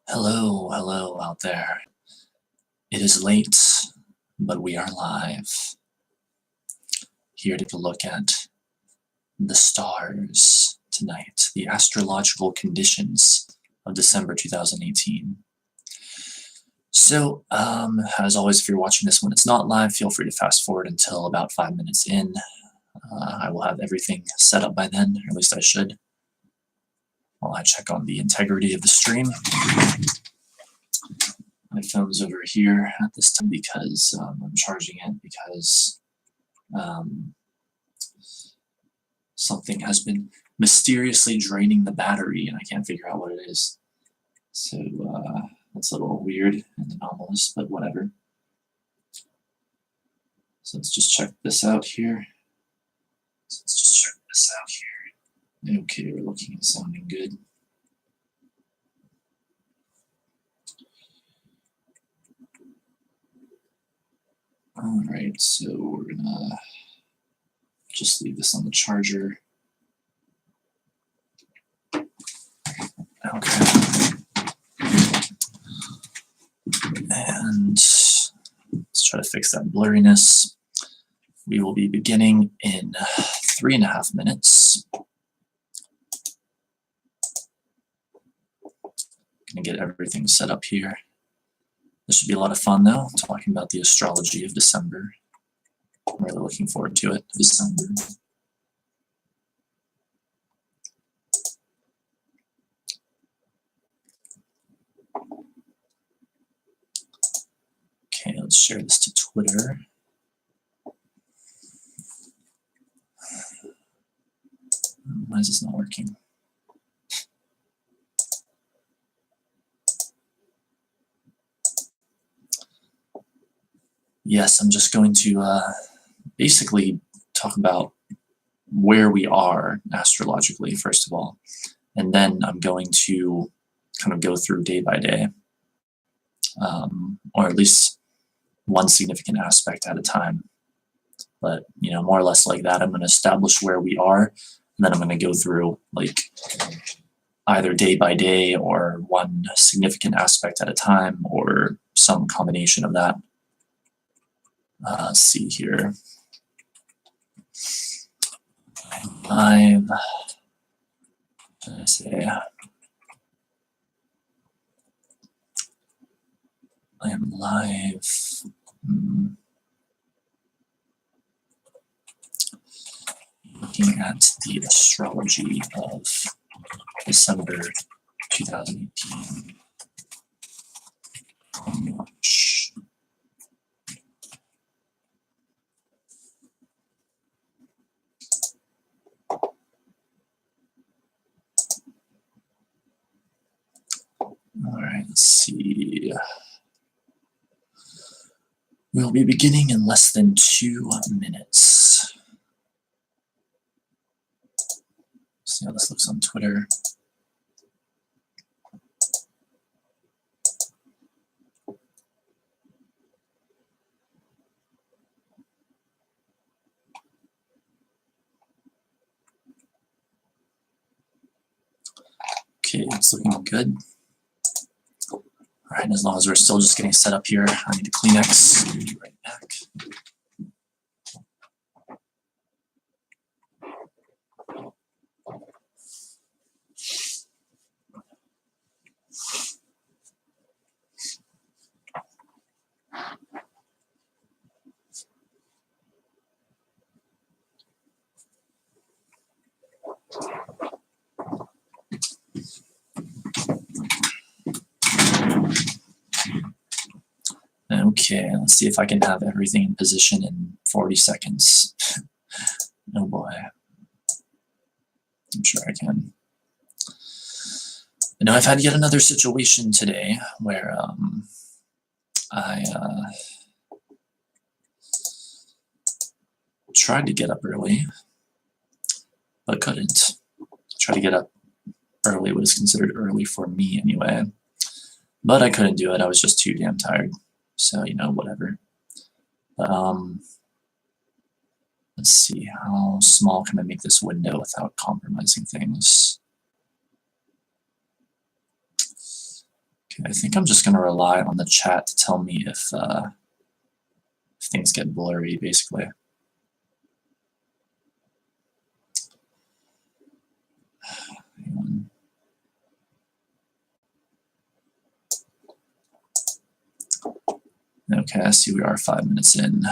Hello, hello out there. It is late, but we are live. Here to look at the stars tonight, the astrological conditions of December 2018. So, as always, if you're watching this when it's not live, feel free to fast forward until about 5 minutes in. I will have everything set up by then, or at least I should, while I check on the integrity of the stream. My phone's over here at this time because I'm charging it because something has been mysteriously draining the battery and I can't figure out what it is. So that's a little weird and anomalous, but whatever. So let's just check this out here. Okay, we're looking at sounding good. All right, so we're gonna just leave this on the charger. Okay. And let's try to fix that blurriness. We will be beginning in 3.5 minutes. Gonna get everything set up here. This should be a lot of fun though, talking about the astrology of December. I'm really looking forward to it, December. Okay, let's share this to Twitter. Why is this not working? Yes, I'm just going to basically talk about where we are astrologically, first of all, and then I'm going to kind of go through day by day, or at least one significant aspect at a time. But, you know, more or less like that. I'm going to establish where we are, and then I'm going to go through like either day by day or one significant aspect at a time or some combination of that. Let's see here. Live. Let's say I am live. Looking at the astrology of December 2018. March. All right, let's see. We'll be beginning in less than 2 minutes. See how this looks on Twitter. Okay, it's looking good. All right, and as long as we're still just getting set up here, I need a Kleenex. I'll be right back. Okay, let's see if I can have everything in position in 40 seconds. Oh boy. I'm sure I can. Now I've had yet another situation today where I tried to get up early, but couldn't. Try to get up early was considered early for me anyway, but I couldn't do it. I was just too damn tired. So, you know, whatever. Let's see, how small can I make this window without compromising things? Okay, I think I'm just going to rely on the chat to tell me if things get blurry, basically. Okay, I see we are 5 minutes in.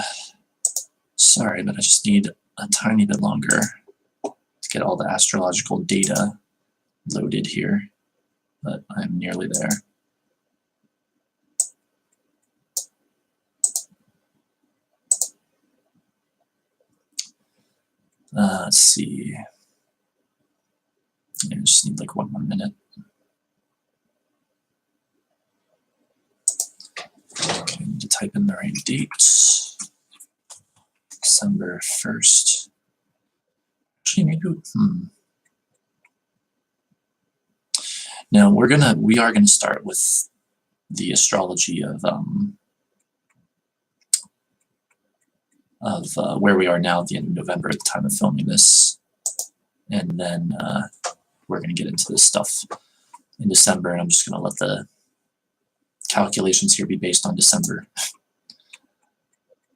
Sorry, but I just need a tiny bit longer to get all the astrological data loaded here, but I'm nearly there. Let's see. I just need like 1 more minute. Okay, I need to type in the right dates. December 1st. Actually, maybe. Now we are gonna start with the astrology of where we are now at the end of November at the time of filming this, and then we're gonna get into this stuff in December, and I'm just gonna let the calculations here be based on December,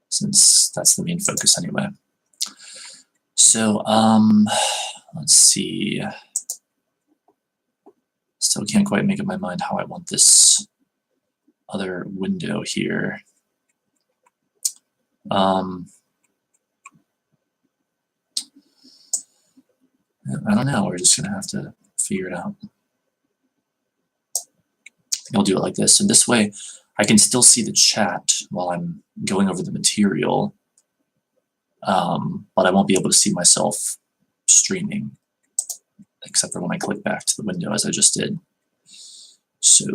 since that's the main focus anyway. So let's see. Still can't quite make up my mind how I want this other window here. I don't know. We're just gonna have to figure it out. I think I'll do it like this. So this way, I can still see the chat while I'm going over the material, but I won't be able to see myself streaming, except for when I click back to the window as I just did. So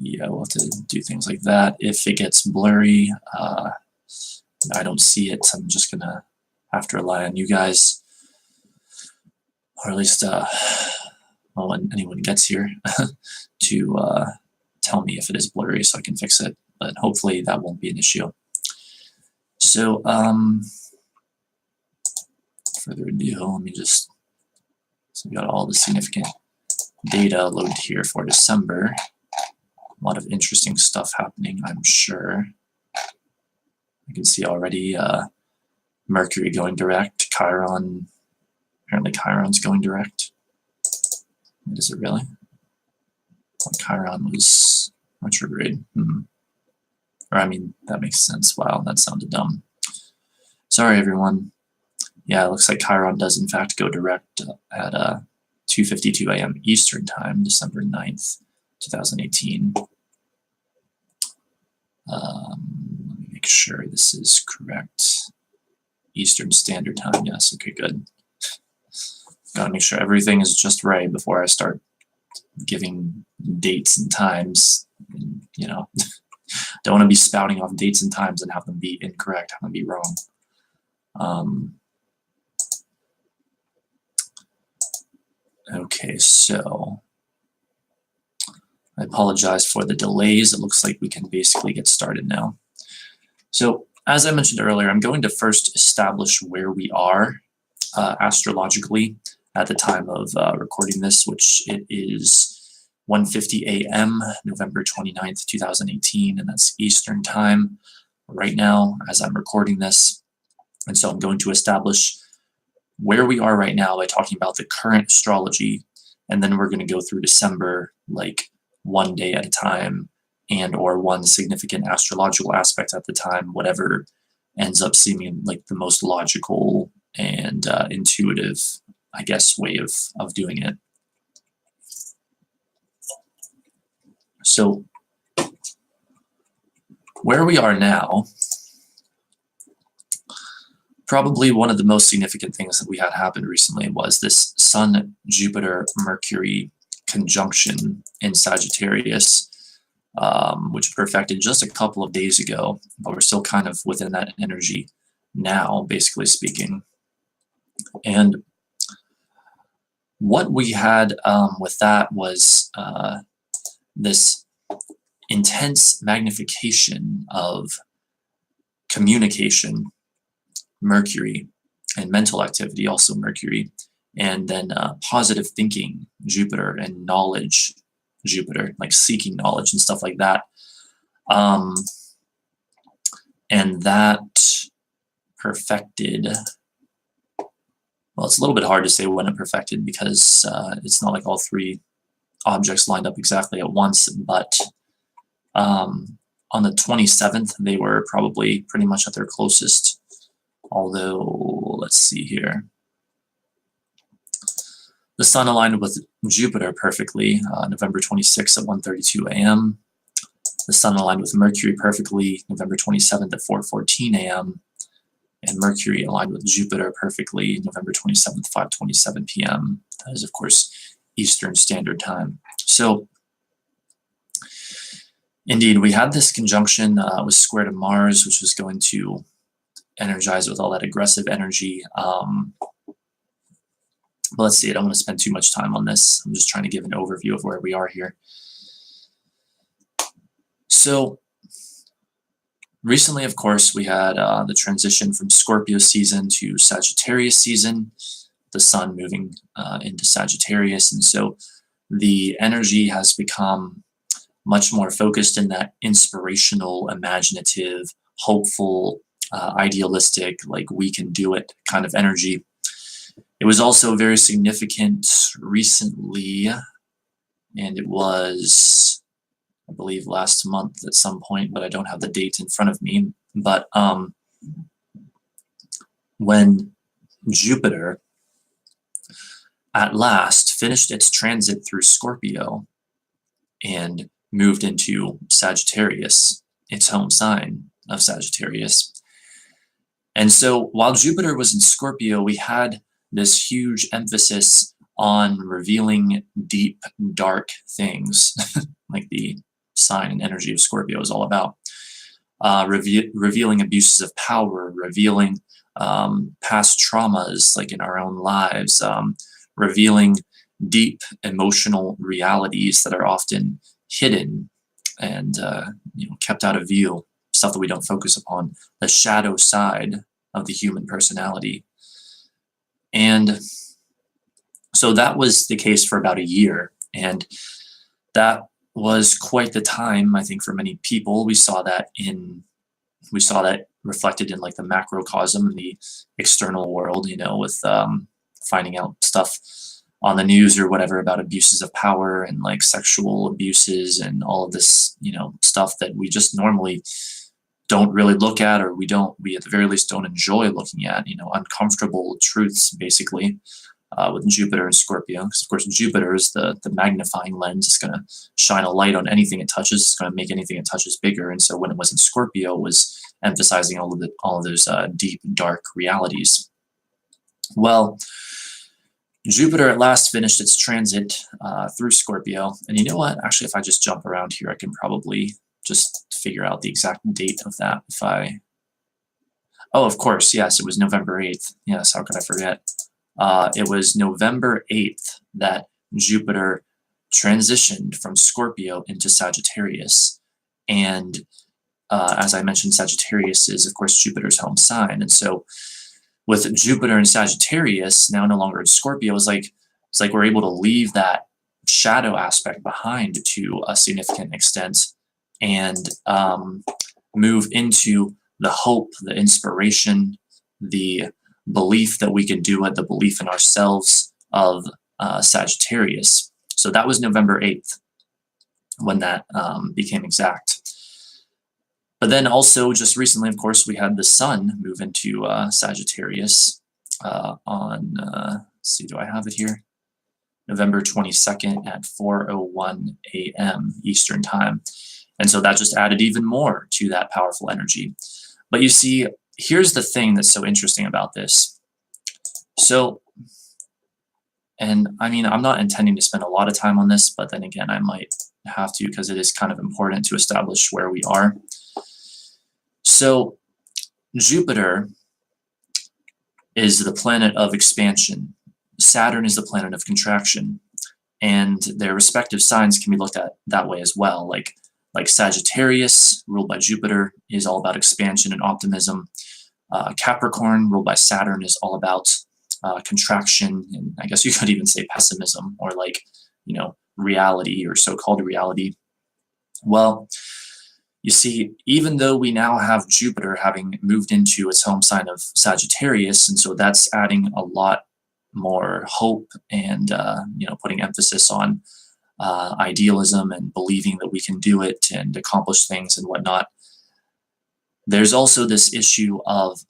yeah, we'll have to do things like that. If it gets blurry, I don't see it, I'm just gonna have to rely on you guys, or at least well, when anyone gets here to tell me if it is blurry so I can fix it, but hopefully that won't be an issue. So further ado, let me just, so we got all the significant data loaded here for December. A lot of interesting stuff happening, I'm sure. You can see already Mercury going direct, Chiron, apparently Chiron's going direct. Is it really? Well, Chiron was retrograde. Or I mean, that makes sense. Wow, that sounded dumb. Sorry, everyone. Yeah, it looks like Chiron does in fact go direct at 2:52 a.m. Eastern Time, December 9th, 2018. Let me make sure this is correct. Eastern Standard Time, yes, okay, good. Gotta make sure everything is just right before I start giving dates and times. And, you know, don't want to be spouting off dates and times and have them be incorrect, have them be wrong. Okay, so I apologize for the delays. It looks like we can basically get started now. So as I mentioned earlier, I'm going to first establish where we are astrologically at the time of recording this, which it is 1:50 a.m., November 29th, 2018, and that's Eastern Time right now as I'm recording this. And so I'm going to establish where we are right now by talking about the current astrology, and then we're going to go through December like one day at a time, and or one significant astrological aspect at the time, whatever ends up seeming like the most logical and intuitive, I guess, way of doing it. So where we are now, probably one of the most significant things that we had happen recently was this Sun, Jupiter, Mercury conjunction in Sagittarius, which perfected just a couple of days ago, but we're still kind of within that energy now, basically speaking. And what we had with that was this intense magnification of communication, Mercury, and mental activity, also Mercury, And then positive thinking, Jupiter, and knowledge, Jupiter, like seeking knowledge and stuff like that. And that perfected, well, it's a little bit hard to say when it perfected because it's not like all three objects lined up exactly at once, but on the 27th, they were probably pretty much at their closest. Although, let's see here. The Sun aligned with Jupiter perfectly, November 26th at 1:32 a.m. The Sun aligned with Mercury perfectly, November 27th at 4:14 a.m. And Mercury aligned with Jupiter perfectly, November 27th, 5:27 p.m. That is, of course, Eastern Standard Time. So, indeed, we had this conjunction was square to Mars, which was going to energize with all that aggressive energy. But let's see, I don't want to spend too much time on this. I'm just trying to give an overview of where we are here. So recently, of course, we had the transition from Scorpio season to Sagittarius season, the Sun moving into Sagittarius. And so the energy has become much more focused in that inspirational, imaginative, hopeful, idealistic, like we can do it kind of energy. It was also very significant recently, and it was, I believe, last month at some point, but I don't have the date in front of me. But when Jupiter at last finished its transit through Scorpio and moved into Sagittarius, its home sign of Sagittarius. And so while Jupiter was in Scorpio, we had this huge emphasis on revealing deep, dark things, like the sign and energy of Scorpio is all about. Revealing abuses of power, revealing past traumas, like in our own lives, revealing deep emotional realities that are often hidden and kept out of view, stuff that we don't focus upon, the shadow side of the human personality. And so that was the case for about a year, and that was quite the time, I think, for many people. We saw that reflected in like the macrocosm in the external world, with finding out stuff on the news or whatever about abuses of power and like sexual abuses and all of this, stuff that we just normally don't really look at, or we at the very least don't enjoy looking at, uncomfortable truths basically, with Jupiter and Scorpio. Because of course Jupiter is the magnifying lens. It's going to shine a light on anything it touches. It's going to make anything it touches bigger. And so when it was in Scorpio, it was emphasizing all of those deep, dark realities. Well, Jupiter at last finished its transit through Scorpio. And you know what? Actually, if I just jump around here, I can probably just figure out the exact date of that. Oh, of course, yes, it was November 8th. Yes, how could I forget? It was November 8th that Jupiter transitioned from Scorpio into Sagittarius. And as I mentioned, Sagittarius is, of course, Jupiter's home sign. And so with Jupiter in Sagittarius, now no longer in Scorpio, it's like we're able to leave that shadow aspect behind to a significant extent and move into the hope, the inspiration, the belief that we can do it, the belief in ourselves of Sagittarius. So that was November 8th when that became exact. But then also just recently, of course, we had the Sun move into Sagittarius on, let's see, do I have it here? November 22nd at 4:01 a.m. Eastern Time. And so that just added even more to that powerful energy. But you see, here's the thing that's so interesting about this. So, and I mean, I'm not intending to spend a lot of time on this, but then again, I might have to because it is kind of important to establish where we are. So Jupiter is the planet of expansion. Saturn is the planet of contraction. And their respective signs can be looked at that way as well. Like Sagittarius, ruled by Jupiter, is all about expansion and optimism. Capricorn, ruled by Saturn, is all about contraction, and I guess you could even say pessimism, or like, reality, or so-called reality. Well, you see, even though we now have Jupiter having moved into its home sign of Sagittarius, and so that's adding a lot more hope and putting emphasis on idealism and believing that we can do it and accomplish things and whatnot. There's also this issue of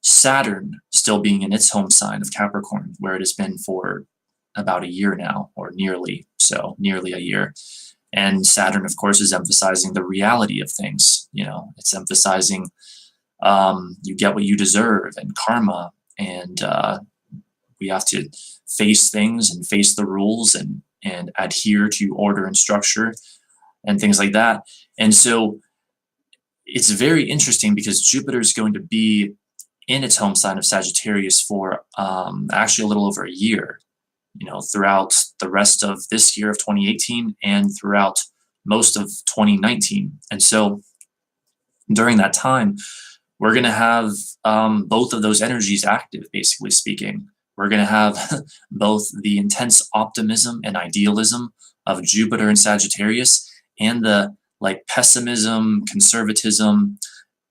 Saturn still being in its home sign of Capricorn, where it has been for about a year now, or nearly a year. And Saturn, of course, is emphasizing the reality of things. It's emphasizing you get what you deserve, and karma, and we have to face things and face the rules and adhere to order and structure and things like that. And so it's very interesting because Jupiter is going to be in its home sign of Sagittarius for actually a little over a year, throughout the rest of this year of 2018 and throughout most of 2019. And so during that time, we're going to have both of those energies active, basically speaking. We're going to have both the intense optimism and idealism of Jupiter and Sagittarius, and the pessimism, conservatism,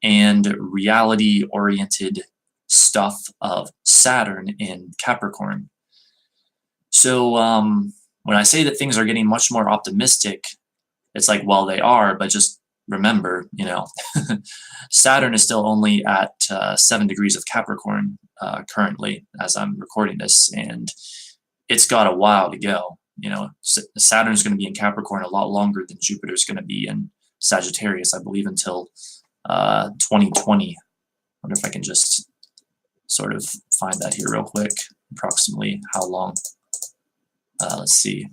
and reality-oriented stuff of Saturn in Capricorn. So when I say that things are getting much more optimistic, it's like, well, they are, but just remember, Saturn is still only at 7 degrees of Capricorn currently as I'm recording this, and it's got a while to go. Saturn's going to be in Capricorn a lot longer than Jupiter's going to be in Sagittarius, I believe, until 2020. I wonder if I can just sort of find that here real quick, approximately how long. Let's see.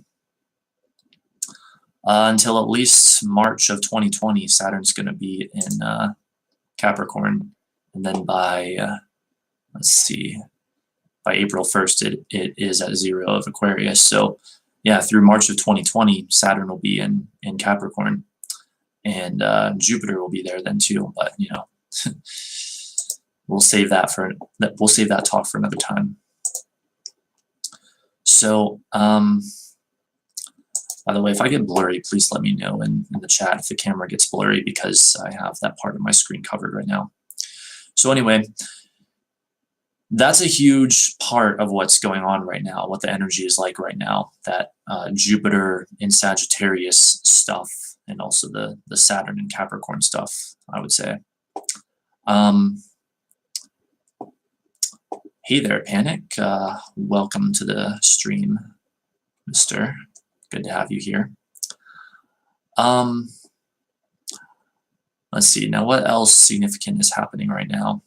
Until at least March of 2020, Saturn's going to be in Capricorn, and then by let's see, by April 1st, it is at 0 of Aquarius. So yeah, through March of 2020, Saturn will be in Capricorn, and Jupiter will be there then too. But we'll save that talk for another time. So by the way, if I get blurry, please let me know in the chat if the camera gets blurry, because I have that part of my screen covered right now. So anyway, that's a huge part of what's going on right now, what the energy is like right now, that Jupiter in Sagittarius stuff, and also the Saturn in Capricorn stuff, I would say. Hey there, Panic. Welcome to the stream, mister. Good to have you here. Let's see, now what else significant is happening right now?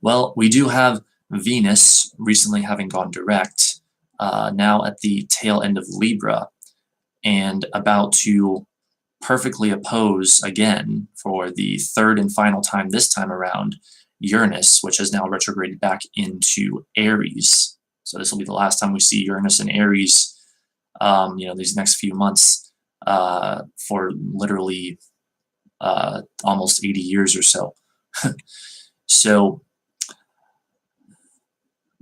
Well, we do have Venus recently having gone direct, now at the tail end of Libra, and about to perfectly oppose again for the third and final time this time around Uranus, which has now retrograded back into Aries. So this will be the last time we see Uranus in Aries, these next few months, for literally almost 80 years or so.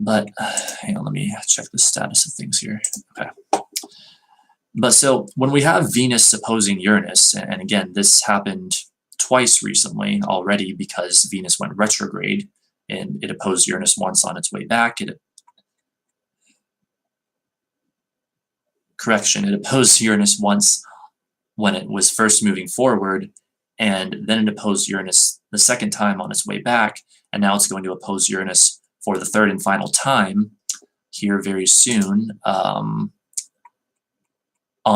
But hang on, let me check the status of things here. Okay. But so when we have Venus opposing Uranus, and again, this happened twice recently already because Venus went retrograde and it opposed Uranus once on its way back. It opposed Uranus once when it was first moving forward, and then it opposed Uranus the second time on its way back, and now it's going to oppose Uranus for the third and final time here very soon, on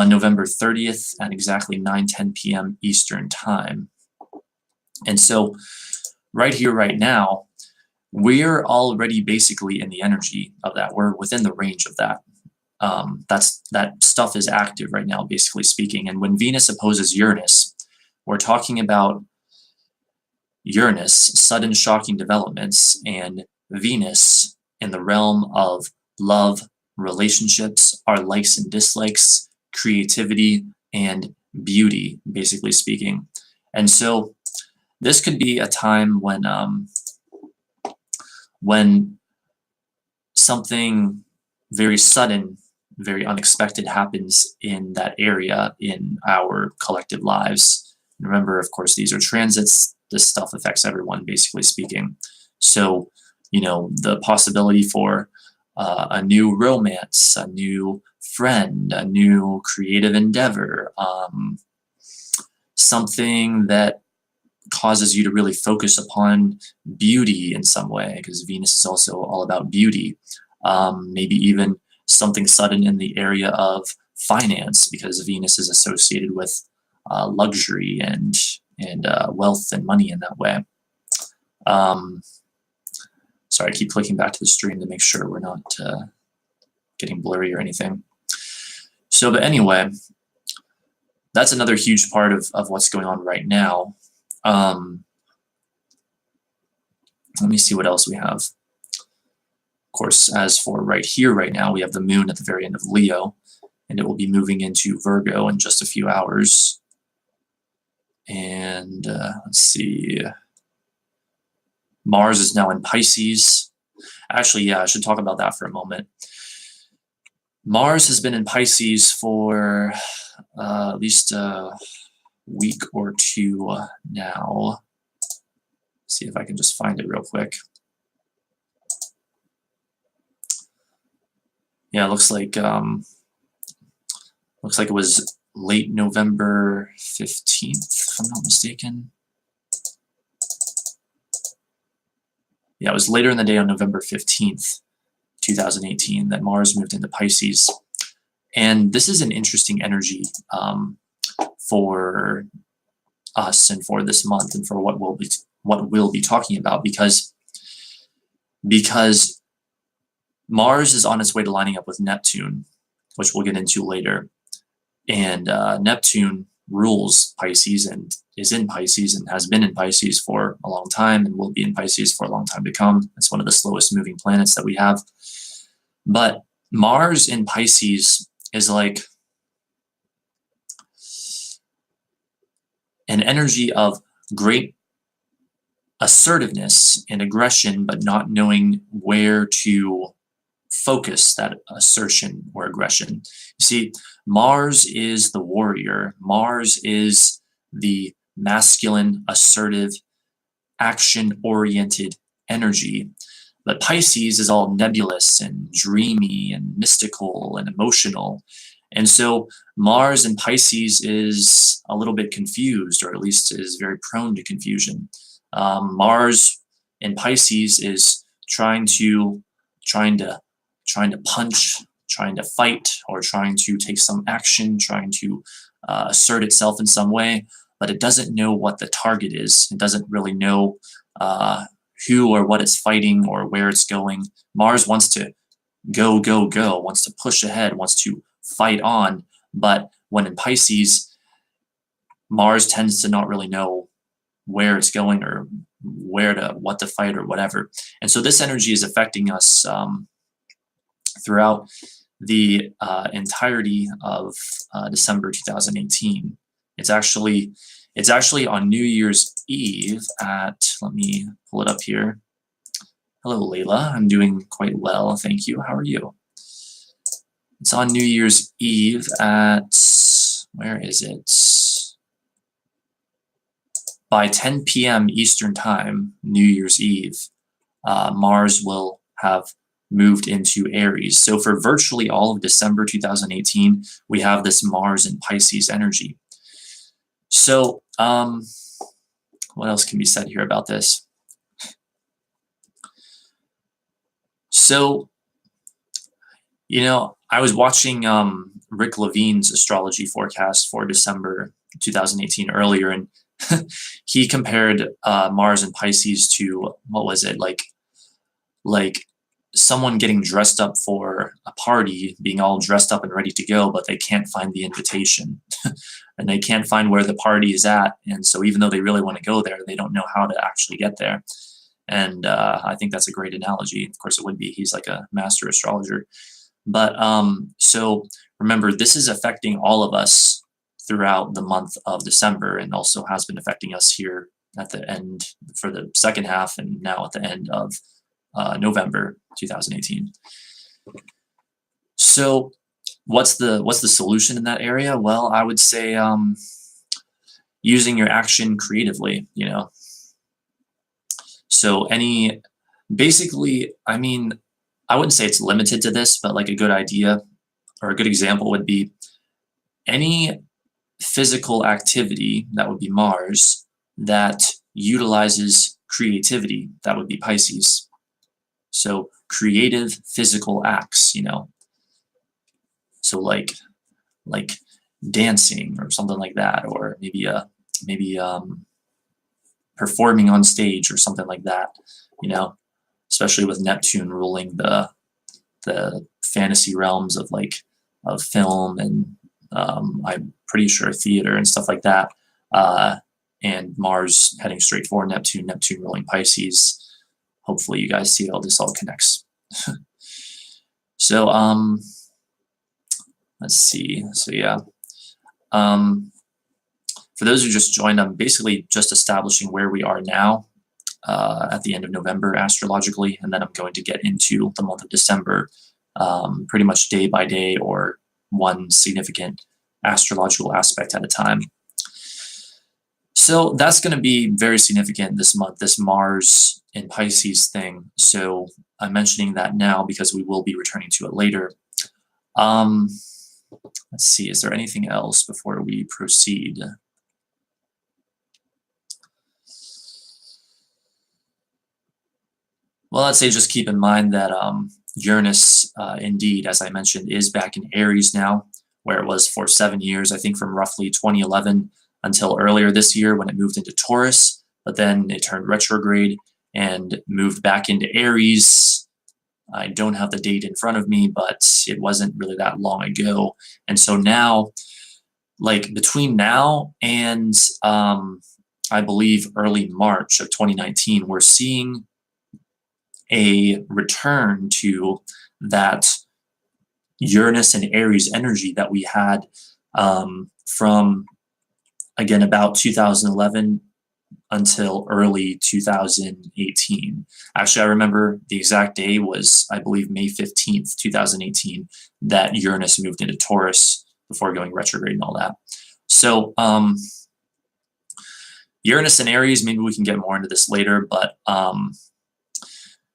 November 30th at exactly 9:10 p.m. Eastern Time. And so right here, right now, we're already basically in the energy of that. We're within the range of that. That stuff is active right now, basically speaking. And when Venus opposes Uranus, we're talking about Uranus, sudden shocking developments, and Venus in the realm of love, relationships, our likes and dislikes, creativity, and beauty, basically speaking. And so this could be a time when when something very sudden, very unexpected happens in that area in our collective lives. And remember, of course, these are transits. This stuff affects everyone, basically speaking. So, the possibility for a new romance, a new friend, a new creative endeavor, something that causes you to really focus upon beauty in some way, because Venus is also all about beauty. Maybe even something sudden in the area of finance, because Venus is associated with luxury and wealth and money in that way. Sorry, I keep clicking back to the stream to make sure we're not getting blurry or anything. So, but anyway, that's another huge part of what's going on right now. Let me see what else we have. Of course, as for right here, right now, we have the moon at the very end of Leo, and it will be moving into Virgo in just a few hours. And let's see. Mars is now in Pisces. Actually, yeah, I should talk about that for a moment. Mars has been in Pisces for at least a week or two now. Let's see if I can just find it real quick. Yeah, it looks like it was late November 15th, if I'm not mistaken. Yeah, it was later in the day on November 15th, 2018, that Mars moved into Pisces. And this is an interesting energy for us and for this month and for what we'll be talking about, because Mars is on its way to lining up with Neptune, which we'll get into later. And Neptune rules Pisces and is in Pisces and has been in Pisces for a long time and will be in Pisces for a long time to come. It's one of the slowest moving planets that we have. But Mars in Pisces is like an energy of great assertiveness and aggression, but not knowing where to focus that assertion or aggression. You see, Mars is the warrior. Mars is the masculine, assertive, action-oriented energy. But Pisces is all nebulous and dreamy and mystical and emotional. And so Mars in Pisces is a little bit confused, or at least is very prone to confusion. Mars in Pisces is trying to punch, trying to fight, or trying to take some action, trying to assert itself in some way, but it doesn't know what the target is. It doesn't really know who or what it's fighting or where it's going. Mars wants to go, wants to push ahead, wants to fight on, but when in Pisces, Mars tends to not really know where it's going or what to fight or whatever. And so this energy is affecting us throughout the entirety of December 2018. It's actually on New Year's Eve at, let me pull it up here. Hello, Layla. I'm doing quite well, thank you. How are you? It's on New Year's Eve at, where is it? By 10 p.m. Eastern Time, New Year's Eve, Mars will have moved into Aries. So for virtually all of December 2018, we have this Mars and Pisces energy. So what else can be said here about this? So, I was watching Rick Levine's astrology forecast for December 2018 earlier, and he compared Mars and Pisces to, what was it, like someone getting dressed up for a party, being all dressed up and ready to go, but they can't find the invitation and they can't find where the party is at. And so even though they really want to go there, they don't know how to actually get there. And I think that's a great analogy. Of course it would be, he's like a master astrologer. But so remember, this is affecting all of us throughout the month of December, and also has been affecting us here at the end for the second half, and now at the end of November 2018. So what's the solution in that area? Well, I would say using your action creatively, you know. So basically, I mean, I wouldn't say it's limited to this, but like a good idea or a good example would be any physical activity, that would be Mars, that utilizes creativity, that would be Pisces. So creative physical acts, you know. So like dancing or something like that, or maybe performing on stage or something like that, you know, especially with Neptune ruling the fantasy realms of film and I'm pretty sure theater and stuff like that. And Mars heading straight for Neptune ruling Pisces. Hopefully you guys see how this all connects. So let's see. So yeah. For those who just joined, I'm basically just establishing where we are now at the end of November astrologically, and then I'm going to get into the month of December pretty much day by day or one significant astrological aspect at a time. So that's going to be very significant this month, this Mars in Pisces thing. So I'm mentioning that now because we will be returning to it later. Let's see, is there anything else before we proceed? Well, I'd say just keep in mind that Uranus, indeed, as I mentioned, is back in Aries now, where it was for 7 years, I think from roughly 2011 until earlier this year when it moved into Taurus, but then it turned retrograde and moved back into Aries. I don't have the date in front of me, but it wasn't really that long ago. And so now, like between now and I believe early March of 2019, we're seeing a return to that Uranus and Aries energy that we had from, again, about 2011 until early 2018. Actually, I remember the exact day was, I believe, May 15th, 2018, that Uranus moved into Taurus before going retrograde and all that. So Uranus and Aries, maybe we can get more into this later, but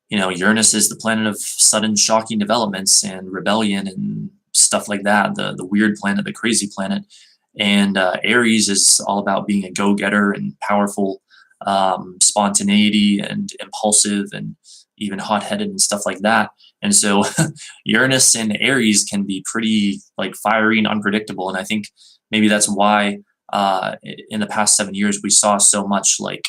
you know, Uranus is the planet of sudden shocking developments and rebellion and stuff like that, the weird planet, the crazy planet. And Aries is all about being a go-getter and powerful, spontaneity and impulsive and even hot-headed and stuff like that. And so Uranus and Aries can be pretty like fiery and unpredictable. And I think maybe that's why in the past 7 years we saw so much like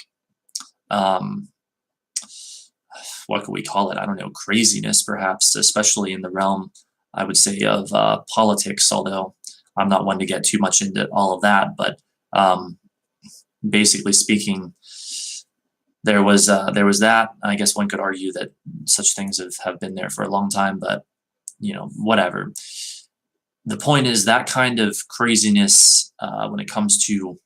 what could we call it? I don't know, craziness perhaps, especially in the realm, I would say, of politics, although I'm not one to get too much into all of that. But basically speaking, there was that. I guess one could argue that such things have been there for a long time, but you know, whatever. The point is that kind of craziness when it comes to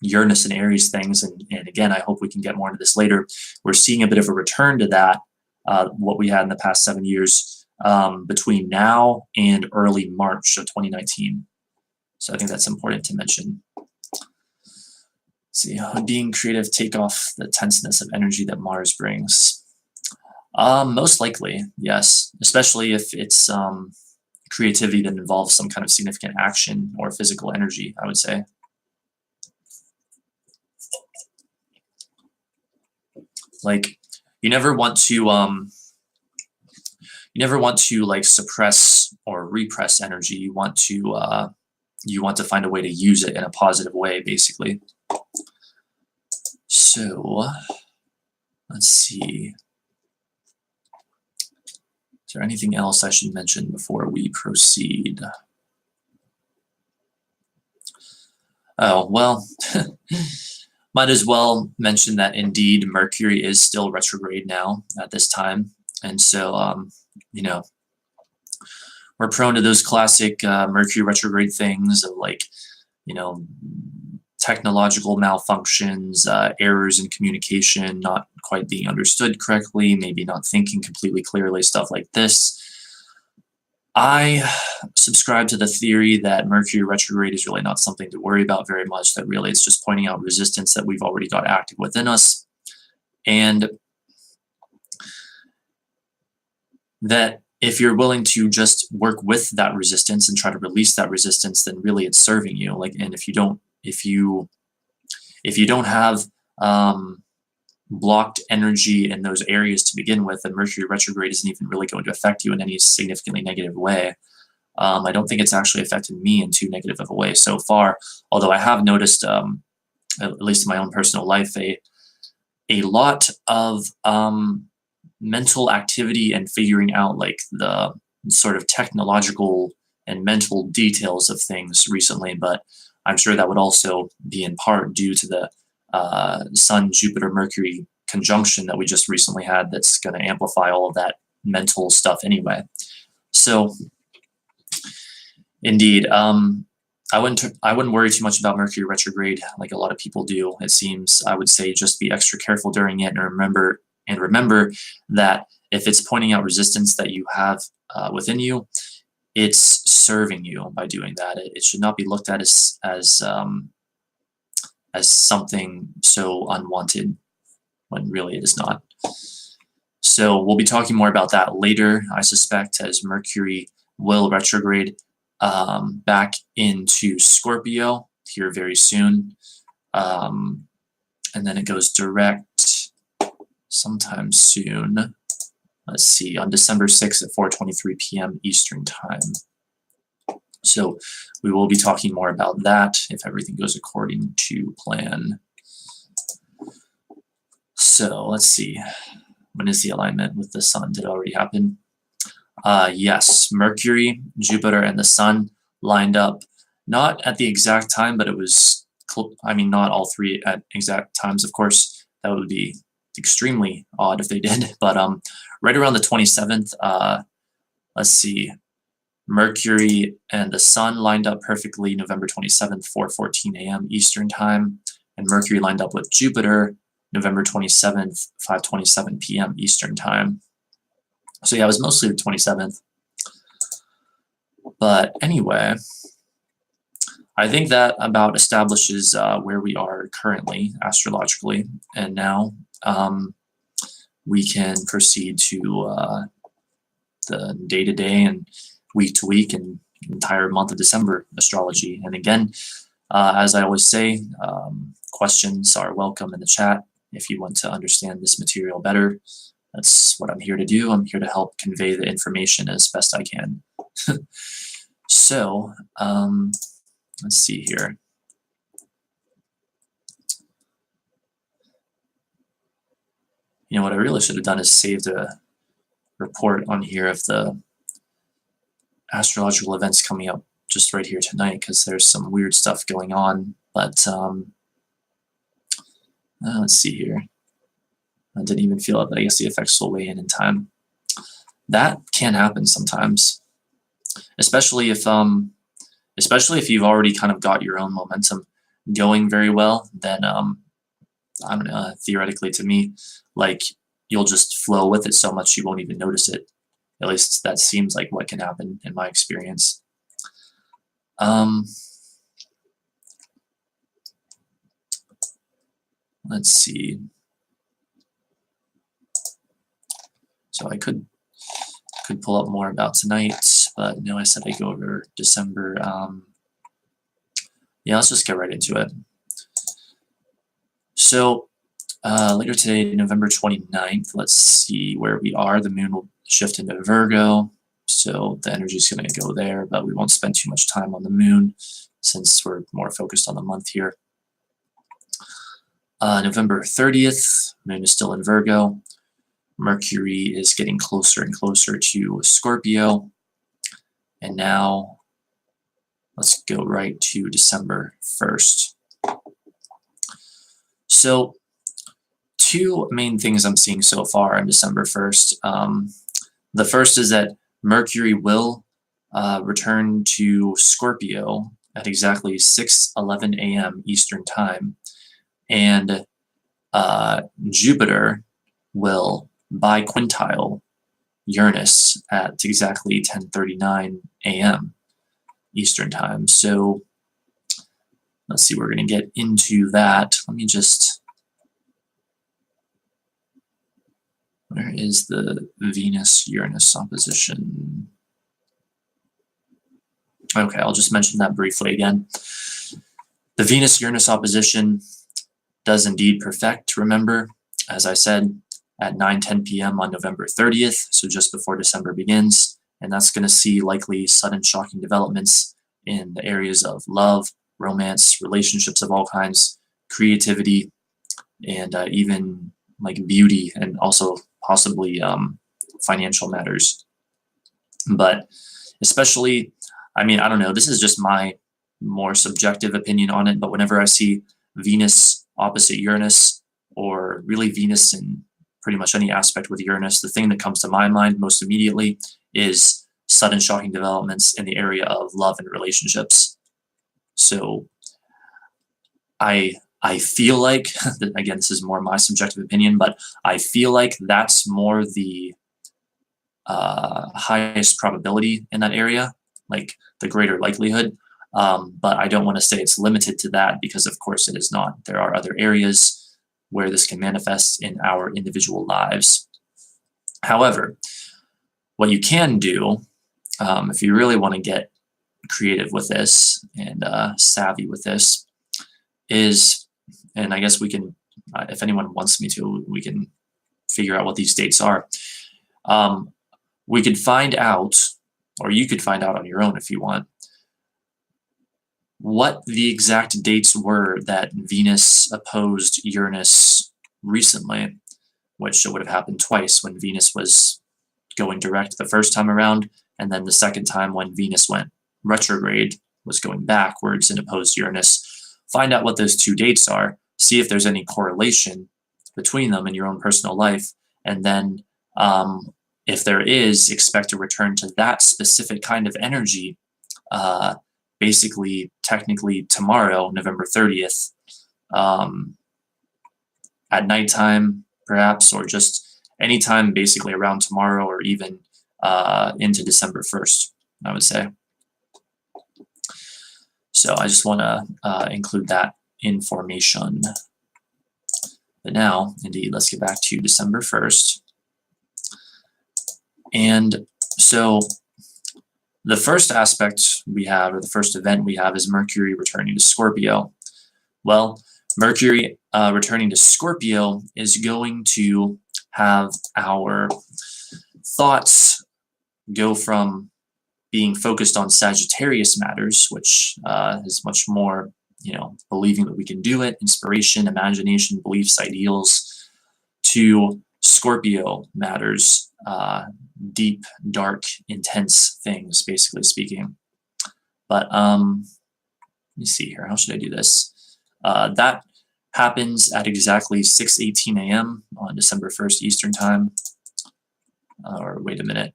Uranus and Aries things, and again, I hope we can get more into this later. We're seeing a bit of a return to that, what we had in the past 7 years between now and early March of 2019. So I think that's important to mention. Let's see, being creative, take off the tenseness of energy that Mars brings. Most likely, yes, especially if it's creativity that involves some kind of significant action or physical energy, I would say. Like, you never want to like suppress or repress energy. You want to find a way to use it in a positive way, basically. So let's see. Is there anything else I should mention before we proceed? Oh, well, might as well mention that indeed Mercury is still retrograde now at this time. And so, you know, we're prone to those classic Mercury retrograde things of like, you know, technological malfunctions, errors in communication, not quite being understood correctly, maybe not thinking completely clearly, stuff like this. I subscribe to the theory that Mercury retrograde is really not something to worry about very much, that really it's just pointing out resistance that we've already got active within us, and that if you're willing to just work with that resistance and try to release that resistance, then really it's serving you. Like, and if you don't have blocked energy in those areas to begin with, then Mercury retrograde isn't even really going to affect you in any significantly negative way. I don't think it's actually affected me in too negative of a way so far, although I have noticed, at least in my own personal life, a lot of mental activity and figuring out like the sort of technological and mental details of things recently, but I'm sure that would also be in part due to the Sun, Jupiter, Mercury conjunction that we just recently had that's going to amplify all of that mental stuff anyway. So indeed, I wouldn't worry too much about Mercury retrograde like a lot of people do, it seems. I would say just be extra careful during it, and remember that if it's pointing out resistance that you have within you, it's serving you by doing that. It should not be looked at as something so unwanted, when really it is not. So we'll be talking more about that later, I suspect, as Mercury will retrograde back into Scorpio here very soon. And then it goes direct sometime soon. Let's see, on December 6th at 4:23 p.m. Eastern Time. So we will be talking more about that if everything goes according to plan. So let's see. When is the alignment with the Sun? Did it already happen? Yes, Mercury, Jupiter, and the Sun lined up, not at the exact time, but it was, not all three at exact times, of course. That would be extremely odd if they did, but right around the 27th, let's see, Mercury and the Sun lined up perfectly November 27th, 4:14 a.m. Eastern Time, and Mercury lined up with Jupiter November 27th, 5:27 p.m. Eastern Time. So yeah, it was mostly the 27th. But anyway, I think that about establishes where we are currently astrologically, and now we can proceed to the day-to-day and week-to-week and entire month of December astrology. And again, as I always say, questions are welcome in the chat if you want to understand this material better. That's what I'm here to do. I'm here to help convey the information as best I can. So, let's see here. You know what I really should have done is saved a report on here of the astrological events coming up just right here tonight, because there's some weird stuff going on. But let's see here. I didn't even feel it, but I guess the effects will weigh in time. That can happen sometimes, especially if you've already kind of got your own momentum going very well. Then I don't know. Theoretically, to me, like you'll just flow with it so much you won't even notice it. At least that seems like what can happen in my experience. Let's see. So I could pull up more about tonight, but no, I said I'd go over December. Yeah, let's just get right into it. So later today, November 29th, let's see where we are. The moon will shift into Virgo, so the energy is going to go there, but we won't spend too much time on the moon since we're more focused on the month here. November 30th, moon is still in Virgo. Mercury is getting closer and closer to Scorpio. And now let's go right to December 1st. So two main things I'm seeing so far on December 1st. The first is that Mercury will return to Scorpio at exactly 6:11 a.m. Eastern Time, and Jupiter will biquintile Uranus at exactly 10:39 a.m. Eastern Time. So let's see, we're going to get into that. Let me just, where is the Venus-Uranus opposition? Okay, I'll just mention that briefly again. The Venus-Uranus opposition does indeed perfect, remember, as I said, at 9:10 p.m. on November 30th, so just before December begins, and that's going to see likely sudden shocking developments in the areas of love, romance, relationships of all kinds, creativity, and even like beauty, and also possibly financial matters. But especially, I mean, I don't know, this is just my more subjective opinion on it, but whenever I see Venus opposite Uranus, or really Venus in pretty much any aspect with Uranus, the thing that comes to my mind most immediately is sudden shocking developments in the area of love and relationships. So I feel like, again, this is more my subjective opinion, but I feel like that's more the highest probability in that area, like the greater likelihood. But I don't want to say it's limited to that, because of course it is not. There are other areas where this can manifest in our individual lives. However, what you can do, if you really want to get creative with this and savvy with this, is, and I guess we can, if anyone wants me to, we can figure out what these dates are. We could find out, or you could find out on your own if you want, what the exact dates were that Venus opposed Uranus recently, which would have happened twice, when Venus was going direct the first time around, and then the second time when Venus went retrograde, was going backwards and opposed Uranus. Find out what those two dates are, see if there's any correlation between them in your own personal life, and then if there is, expect to return to that specific kind of energy basically, technically tomorrow, November 30th, at nighttime, perhaps, or just anytime basically around tomorrow, or even into December 1st, I would say. So I just want to include that information. But now, indeed, let's get back to December 1st. And so the first aspect we have, or the first event we have, is Mercury returning to Scorpio. Well, Mercury returning to Scorpio is going to have our thoughts go from being focused on Sagittarius matters, which is much more, believing that we can do it, inspiration, imagination, beliefs, ideals, to Scorpio matters, deep, dark, intense things, basically speaking. But let me see here. How should I do this? That happens at exactly 6:18 a.m. on December 1st Eastern Time. Or wait a minute.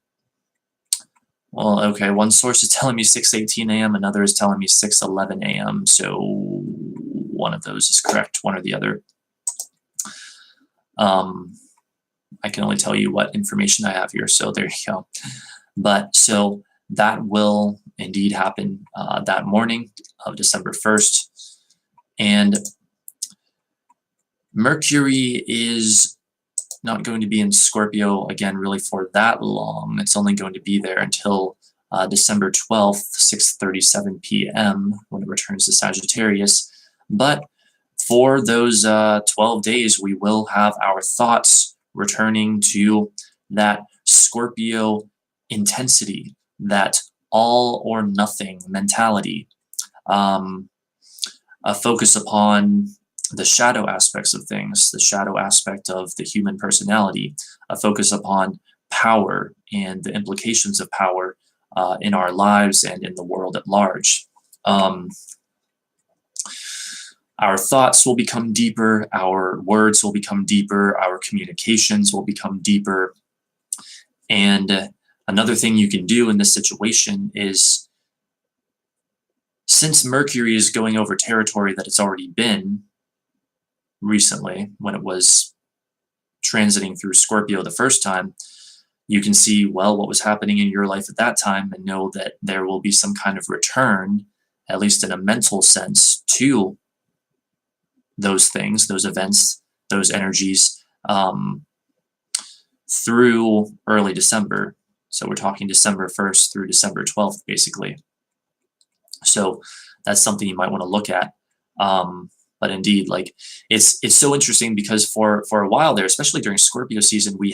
Well, okay, one source is telling me 6:18 a.m., another is telling me 6:11 a.m., so one of those is correct, one or the other. I can only tell you what information I have here, so there you go. But so that will indeed happen that morning of December 1st. And Mercury is not going to be in Scorpio again really for that long. It's only going to be there until December 12th, 6:37 p.m. when it returns to Sagittarius. But for those 12 days, we will have our thoughts returning to that Scorpio intensity, that all or nothing mentality, a focus upon the shadow aspects of things, the shadow aspect of the human personality, a focus upon power and the implications of power in our lives and in the world at large. Our thoughts will become deeper, our words will become deeper, our communications will become deeper. And another thing you can do in this situation is Since Mercury is going over territory that it's already been recently, when it was transiting through Scorpio the first time, you can see, well, what was happening in your life at that time and know that there will be some kind of return, at least in a mental sense, to those things, those events, those energies, through early December. So we're talking December 1st through December 12th, basically. So that's something you might want to look at. But indeed, like it's so interesting because for a while there, especially during Scorpio season, we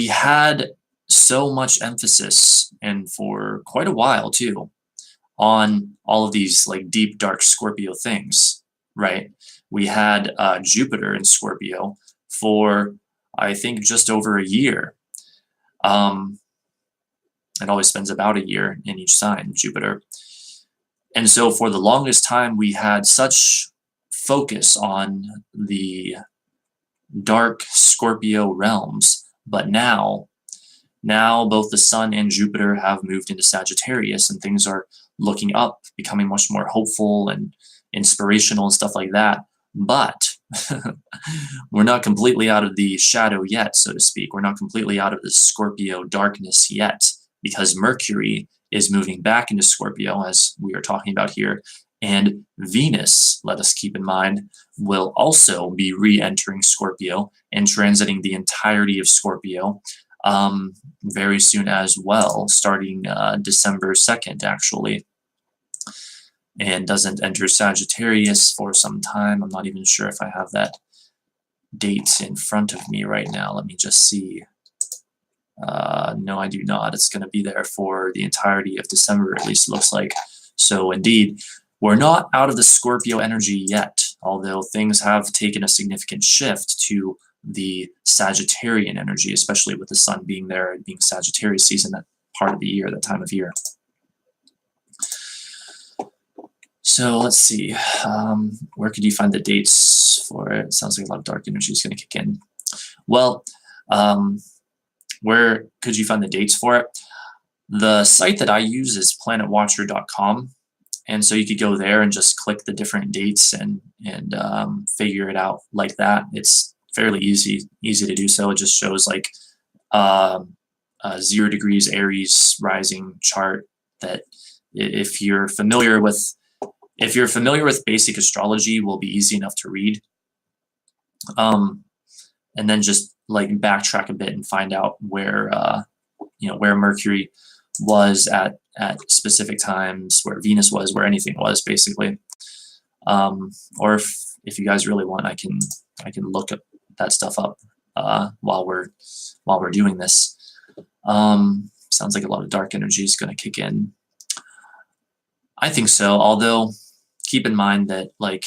had so much emphasis, and for quite a while too, on all of these like deep dark Scorpio things, right? We had Jupiter in Scorpio for I think just over a year. It always spends about a year in each sign, Jupiter. And so for the longest time, we had such focus on the dark Scorpio realms. But now both the Sun and Jupiter have moved into Sagittarius, and things are looking up, becoming much more hopeful and inspirational and stuff like that. But we're not completely out of the shadow yet, so to speak. We're not completely out of the Scorpio darkness yet, because Mercury is moving back into Scorpio, as we are talking about here, and Venus, let us keep in mind, will also be re-entering Scorpio and transiting the entirety of Scorpio very soon as well, starting December 2nd, actually, and doesn't enter Sagittarius for some time. I'm not even sure if I have that date in front of me right now. Let me just see. No, I do not. It's going to be there for the entirety of December, at least it looks like. So indeed, we're not out of the Scorpio energy yet, although things have taken a significant shift to the Sagittarian energy, especially with the Sun being there and being Sagittarius season, that part of the year, that time of year. So let's see, where could you find the dates for it? It sounds like a lot of dark energy is going to kick in. Well, where could you find the dates for it? The site that I use is planetwatcher.com, and so you could go there and just click the different dates and figure it out like that. It's fairly easy to do so. It just shows like 0 degrees Aries rising chart that if you're familiar with basic astrology, will be easy enough to read. And then just like backtrack a bit and find out where where Mercury was at specific times, where Venus was, where anything was, basically. Or if you guys really want, I can look up that stuff up while we're doing this. Sounds like a lot of dark energy is going to kick in. I think so, although keep in mind that, like,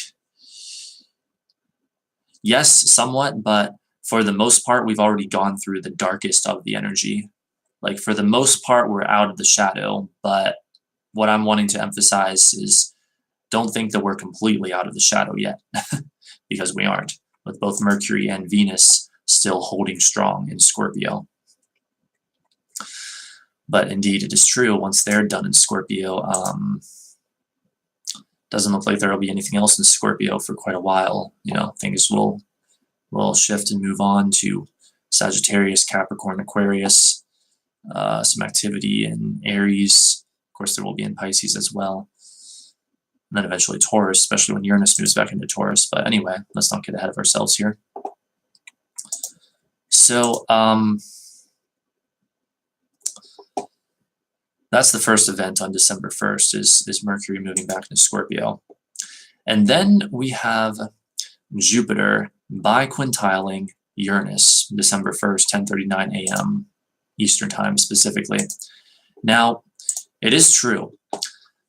yes, somewhat, but for the most part, we've already gone through the darkest of the energy. Like, for the most part, we're out of the shadow, but what I'm wanting to emphasize is don't think that we're completely out of the shadow yet, because we aren't, with both Mercury and Venus still holding strong in Scorpio. But indeed, it is true, once they're done in Scorpio, doesn't look like there will be anything else in Scorpio for quite a while. Things will shift and move on to Sagittarius, Capricorn, Aquarius, some activity in Aries. Of course, there will be in Pisces as well. And then eventually Taurus, especially when Uranus moves back into Taurus. But anyway, let's not get ahead of ourselves here. So that's the first event on December 1st, is Mercury moving back into Scorpio. And then we have Jupiter biquintiling Uranus, December 1st, 10:39 a.m. Eastern Time specifically. Now, it is true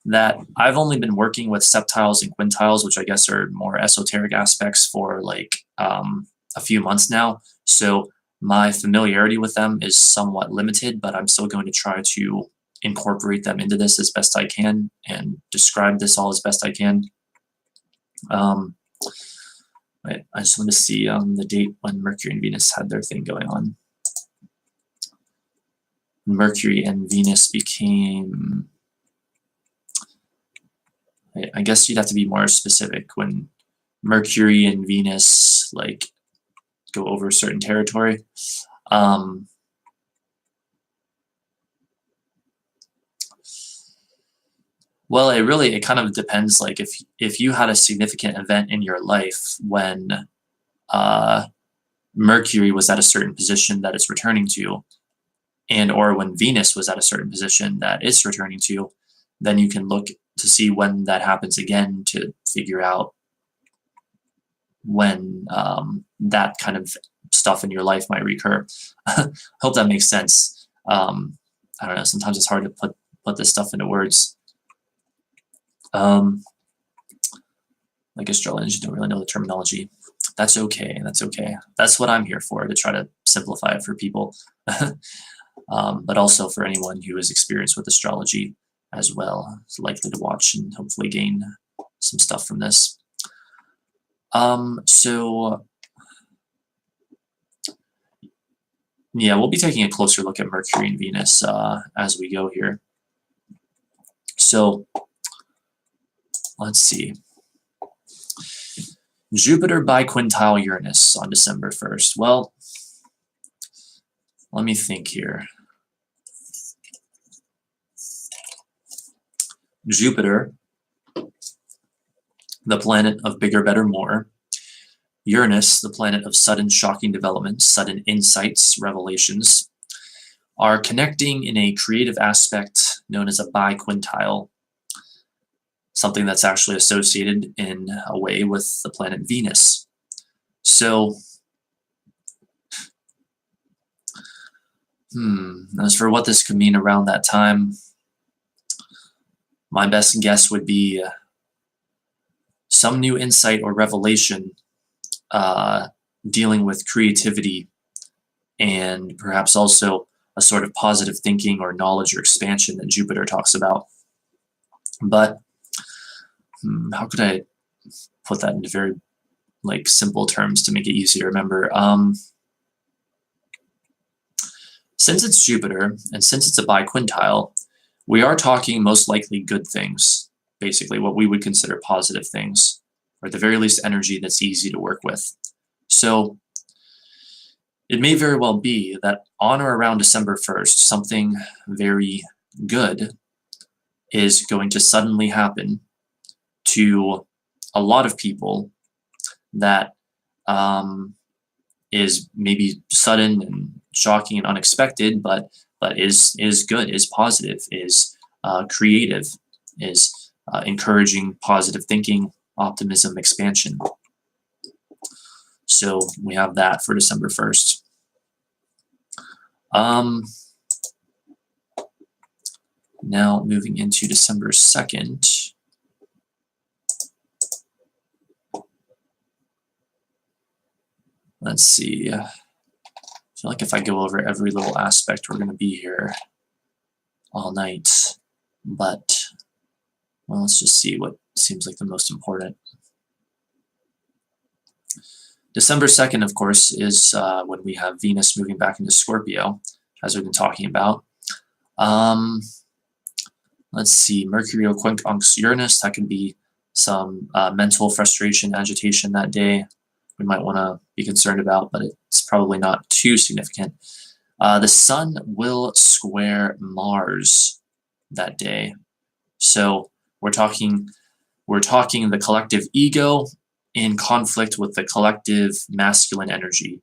that I've only been working with septiles and quintiles, which I guess are more esoteric aspects, for like a few months now. So my familiarity with them is somewhat limited, but I'm still going to try to incorporate them into this as best I can and describe this all as best I can. I just want to see the date when Mercury and Venus had their thing going on. Mercury and Venus became I guess you'd have to be more specific when Mercury and Venus like go over a certain territory. Um, well, it kind of depends. Like if you had a significant event in your life when uh, Mercury was at a certain position that it's returning to, and or when Venus was at a certain position that it's returning to, then you can look to see when that happens again to figure out when that kind of stuff in your life might recur. Hope that makes sense. I don't know. Sometimes it's hard to put this stuff into words. Like astrology, don't really know the terminology. That's okay. That's okay. That's what I'm here for, to try to simplify it for people, but also for anyone who is experienced with astrology as well. It's likely to watch and hopefully gain some stuff from this. So yeah, we'll be taking a closer look at Mercury and Venus as we go here. So let's see. Jupiter biquintile Uranus on December 1st. Well, let me think here. Jupiter, the planet of bigger, better, more. Uranus, the planet of sudden, shocking developments, sudden insights, revelations, are connecting in a creative aspect known as a biquintile, something that's actually associated in a way with the planet Venus. So, as for what this could mean around that time, my best guess would be some new insight or revelation dealing with creativity and perhaps also a sort of positive thinking or knowledge or expansion that Jupiter talks about. But how could I put that into very simple terms to make it easy to remember? Since it's Jupiter and since it's a biquintile, we are talking most likely good things, basically what we would consider positive things, or at the very least energy that's easy to work with. So it may very well be that on or around December 1st, something very good is going to suddenly happen to a lot of people that is maybe sudden and shocking and unexpected, but is good, is positive, is creative, is encouraging positive thinking, optimism, expansion. So we have that for December 1st. Now moving into December 2nd. Let's see. I feel like if I go over every little aspect, we're going to be here all night. But, well, let's just see what seems like the most important. December 2nd, of course, is when we have Venus moving back into Scorpio, as we've been talking about. Let's see, Mercury quincunx Uranus, that can be some mental frustration, agitation that day we might want to be concerned about, but it's probably not too significant. The Sun will square Mars that day. So we're talking the collective ego in conflict with the collective masculine energy,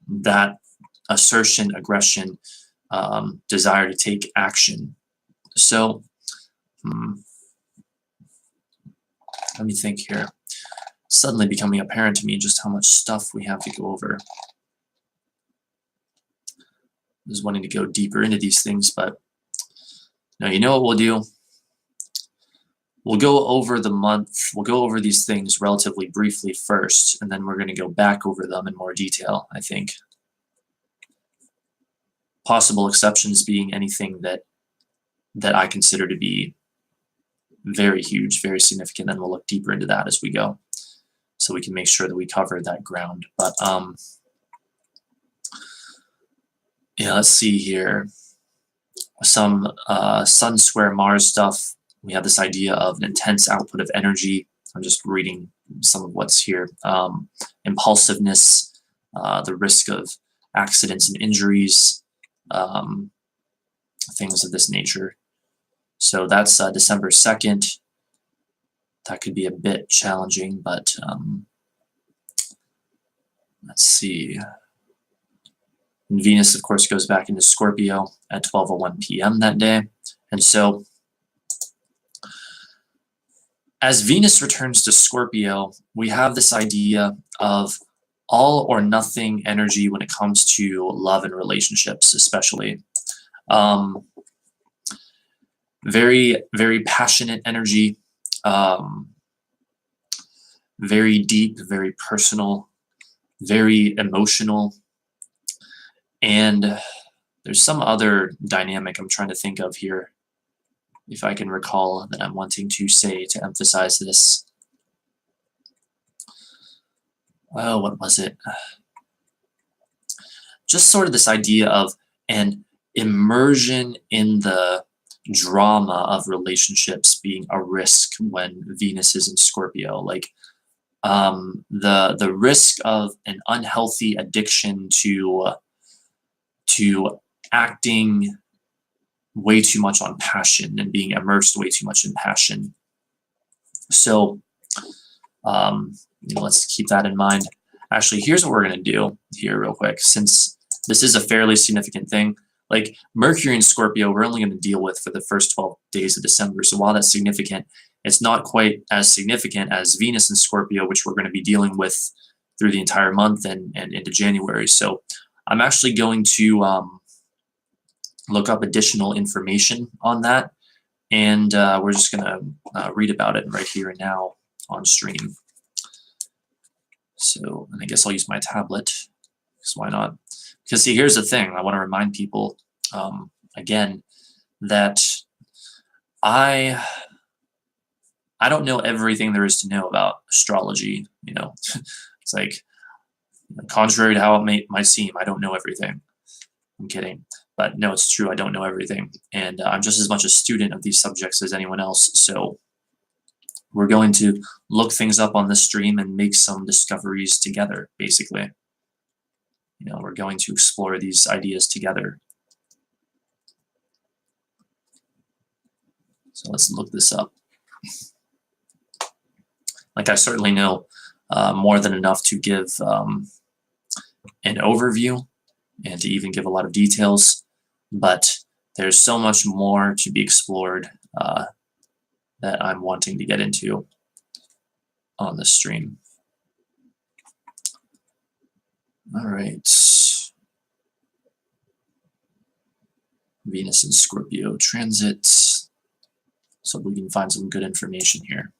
that assertion, aggression, desire to take action. So let me think here. Suddenly becoming apparent to me just how much stuff we have to go over. I was wanting to go deeper into these things, but no, you know what we'll do? We'll go over the month, we'll go over these things relatively briefly first, and then we're going to go back over them in more detail, I think. Possible exceptions being anything that I consider to be very huge, very significant, and we'll look deeper into that as we go, so we can make sure that we cover that ground. But yeah, let's see here. Some Sun square Mars stuff We have this idea of an intense output of energy. I'm just reading some of what's here. Impulsiveness, the risk of accidents and injuries, things of this nature. So that's December 2nd. That could be a bit challenging, but let's see. And Venus, of course, goes back into Scorpio at 12:01 p.m. that day. And so as Venus returns to Scorpio, we have this idea of all or nothing energy when it comes to love and relationships, especially. Very, very passionate energy, very deep, very personal, very emotional. And there's some other dynamic I'm trying to think of here, if I can recall, that I'm wanting to say to emphasize this. Oh, what was it? Just sort of this idea of an immersion in the drama of relationships being a risk when Venus is in Scorpio. Like the risk of an unhealthy addiction to acting way too much on passion and being immersed way too much in passion. So let's keep that in mind. Actually, here's what we're going to do here real quick, since this is a fairly significant thing. Like Mercury in Scorpio, we're only going to deal with for the first 12 days of December. So while that's significant, it's not quite as significant as Venus in Scorpio, which we're going to be dealing with through the entire month and into January. So I'm actually going to look up additional information on that, and we're just going to read about it right here and now on stream. So, and I guess I'll use my tablet, because why not? Because see, here's the thing. I want to remind people, again, that I don't know everything there is to know about astrology. It's like, contrary to how it might seem, I don't know everything. I'm kidding. But no, it's true. I don't know everything. And I'm just as much a student of these subjects as anyone else. So we're going to look things up on this stream and make some discoveries together, basically. We're going to explore these ideas together. So let's look this up. Like, I certainly know more than enough to give an overview and to even give a lot of details, but there's so much more to be explored that I'm wanting to get into on this stream. All right. Venus and Scorpio transits. So we can find some good information here.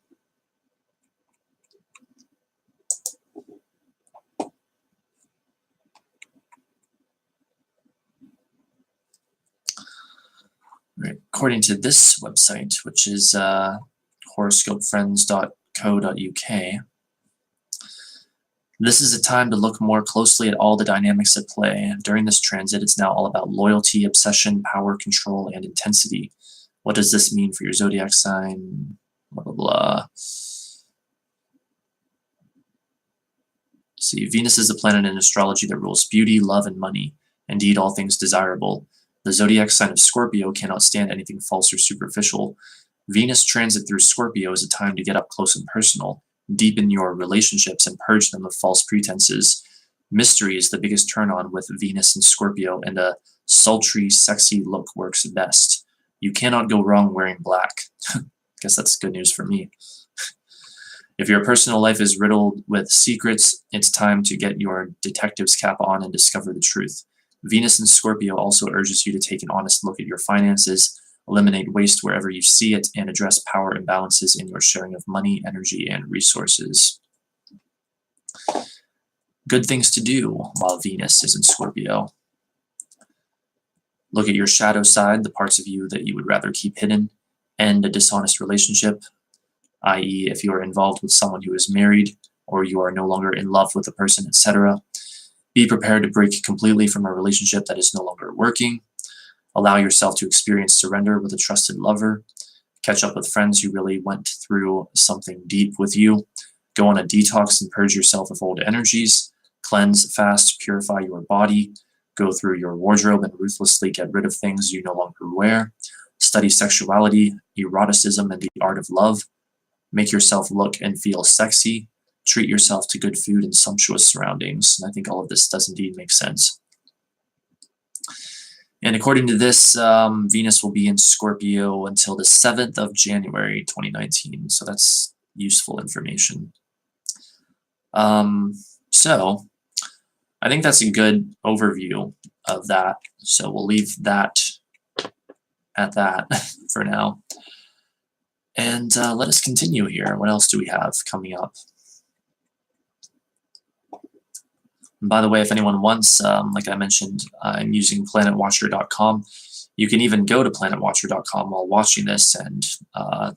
Right. According to this website, which is horoscopefriends.co.uk, this is a time to look more closely at all the dynamics at play. During this transit, it's now all about loyalty, obsession, power, control, and intensity. What does this mean for your zodiac sign? Blah, blah, blah. See, Venus is the planet in astrology that rules beauty, love, and money. Indeed, all things desirable. The zodiac sign of Scorpio cannot stand anything false or superficial. Venus transit through Scorpio is a time to get up close and personal, deepen your relationships, and purge them of false pretenses. Mystery is the biggest turn-on with Venus and Scorpio, and a sultry, sexy look works best. You cannot go wrong wearing black. Guess that's good news for me. If your personal life is riddled with secrets, it's time to get your detective's cap on and discover the truth. Venus in Scorpio also urges you to take an honest look at your finances, eliminate waste wherever you see it, and address power imbalances in your sharing of money, energy, and resources. Good things to do while Venus is in Scorpio. Look at your shadow side, the parts of you that you would rather keep hidden, end a dishonest relationship, i.e. if you are involved with someone who is married or you are no longer in love with a person, etc. Be prepared to break completely from a relationship that is no longer working. Allow yourself to experience surrender with a trusted lover. catch up with friends who really went through something deep with you, go on a detox and purge yourself of old energies, cleanse, fast, purify your body, go through your wardrobe and ruthlessly get rid of things you no longer wear, study sexuality, eroticism, and the art of love, make yourself look and feel sexy, treat yourself to good food and sumptuous surroundings. And I think all of this does indeed make sense. And according to this, Venus will be in Scorpio until the 7th of January, 2019. So that's useful information. So I think that's a good overview of that. So we'll leave that at that for now. And let us continue here. What else do we have coming up? And by the way, if anyone wants, like I mentioned, I'm using planetwatcher.com. You can even go to planetwatcher.com while watching this and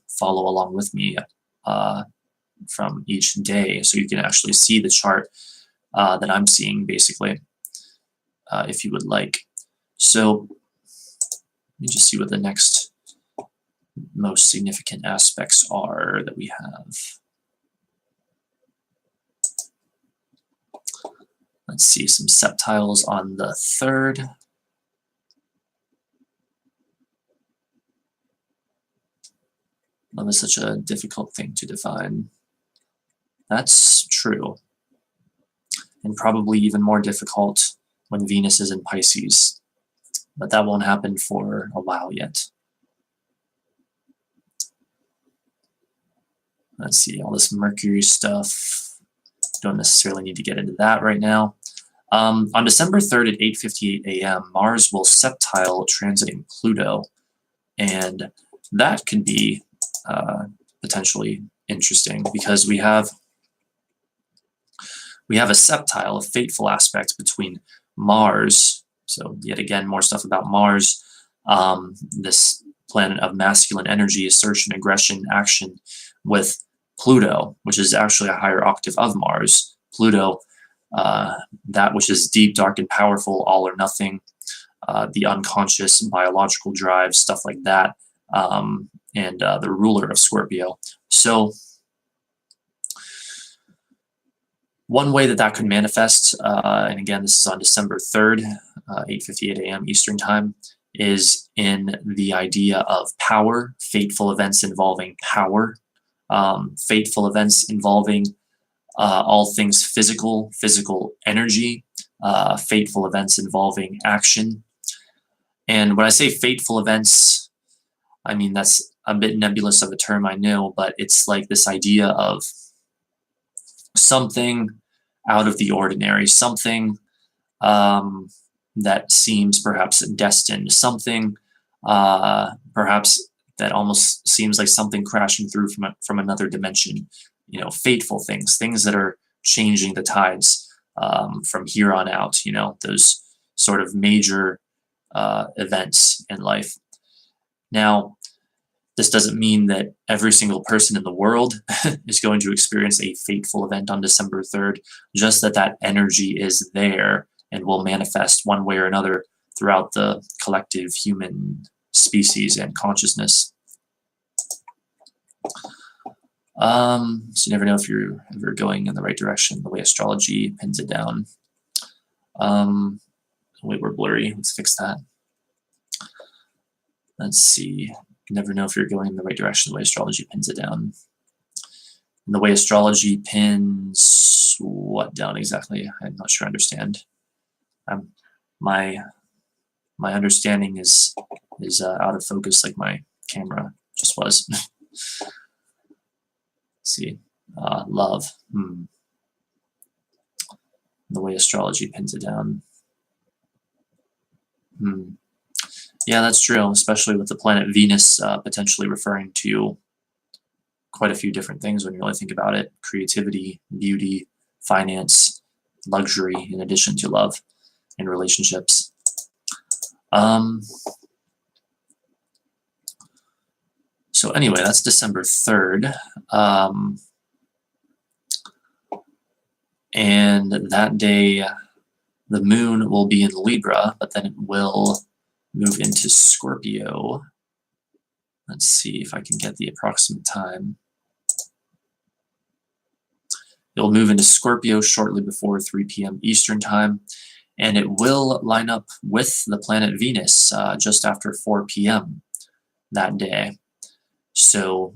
follow along with me from each day, so you can actually see the chart that I'm seeing, basically, if you would like. So let me just see what the next most significant aspects are that we have. Let's see, some septiles on the 3rd. Love is such a difficult thing to define. That's true. And probably even more difficult when Venus is in Pisces. But that won't happen for a while yet. Let's see, all this Mercury stuff. Don't necessarily need to get into that right now. On December 3rd at 8:58 a.m., Mars will septile transiting Pluto. And that could be potentially interesting because we have a septile, a fateful aspect between Mars. So yet again, more stuff about Mars, this planet of masculine energy, assertion, aggression, action, with Pluto, which is actually a higher octave of Mars. Pluto, that which is deep, dark, and powerful, all or nothing, the unconscious, biological drive, stuff like that, and the ruler of Scorpio. So one way that that could manifest, and again, this is on December 3rd, 8:58 a.m. Eastern Time, is in the idea of power, fateful events involving power, fateful events involving all things physical energy, fateful events involving action. And when I say fateful events, I mean, that's a bit nebulous of a term, I know, but it's like this idea of something out of the ordinary, something that seems perhaps destined, something perhaps that almost seems like something crashing through from another dimension. You know, fateful things, things that are changing the tides from here on out, you know, those sort of major events in life. Now, this doesn't mean that every single person in the world is going to experience a fateful event on December 3rd, just that that energy is there and will manifest one way or another throughout the collective human species and consciousness. So you never know if you're ever going in the right direction, the way astrology pins it down. Wait, we're blurry. Let's fix that. Let's see. You never know if you're going in the right direction, the way astrology pins it down. And the way astrology pins what down exactly? I'm not sure I understand. My understanding is out of focus, like my camera just was. Let's see. Love. The way astrology pins it down. Yeah, that's true, especially with the planet Venus potentially referring to quite a few different things when you really think about it. Creativity, beauty, finance, luxury, in addition to love and relationships. So anyway, that's December 3rd. And that day, the moon will be in Libra, but then it will move into Scorpio. Let's see if I can get the approximate time. It'll move into Scorpio shortly before 3 p.m. Eastern Time, and it will line up with the planet Venus just after 4 p.m. that day. So,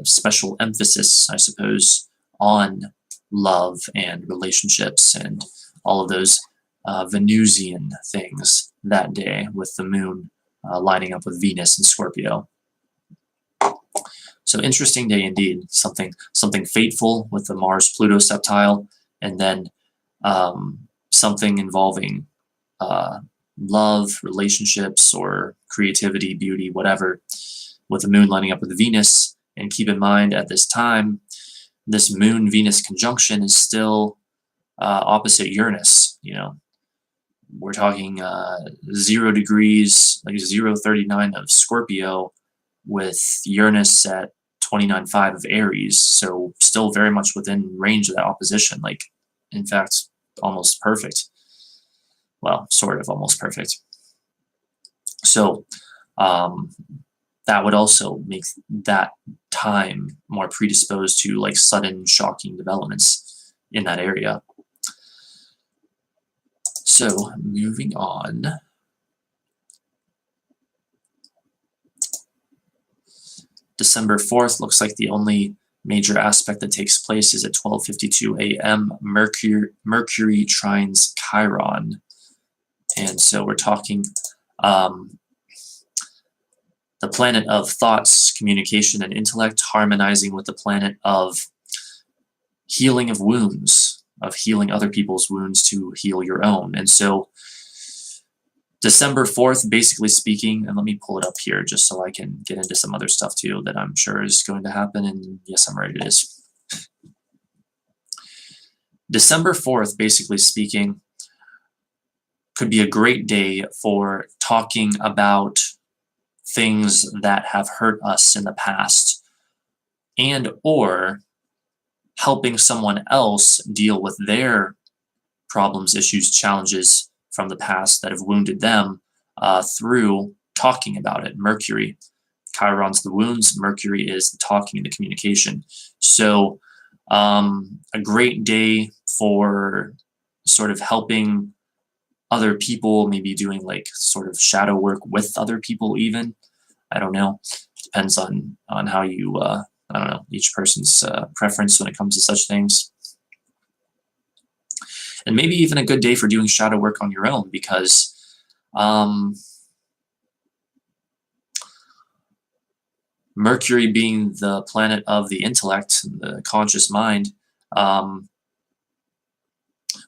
special emphasis, I suppose, on love and relationships and all of those Venusian things that day with the moon lining up with Venus and Scorpio. So interesting day indeed. Something fateful with the Mars-Pluto septile, and then something involving love, relationships, or creativity, beauty, whatever, with the moon lining up with Venus. And keep in mind, at this time, this Moon-Venus conjunction is still opposite Uranus. We're talking 0 degrees, like 0.39 of Scorpio, with Uranus at 29.5 of Aries, so still very much within range of that opposition, like, in fact, almost perfect. Well, sort of almost perfect. So that would also make that time more predisposed to like sudden shocking developments in that area. So moving on. December 4th looks like the only major aspect that takes place is at 12:52 a.m. Mercury trines Chiron. And so we're talking the planet of thoughts, communication, and intellect harmonizing with the planet of healing of wounds, of healing other people's wounds to heal your own. And so December 4th, basically speaking, and let me pull it up here just so I can get into some other stuff too that I'm sure is going to happen, and yes, I'm right, it is. December 4th, basically speaking, could be a great day for talking about things that have hurt us in the past, and or helping someone else deal with their problems, issues, challenges from the past that have wounded them through talking about it. Mercury, Chiron's the wounds, Mercury is the talking and the communication. So a great day for sort of helping other people, maybe doing like sort of shadow work with other people even. I don't know. Depends on how you, I don't know, each person's preference when it comes to such things. And maybe even a good day for doing shadow work on your own, because Mercury being the planet of the intellect, the conscious mind,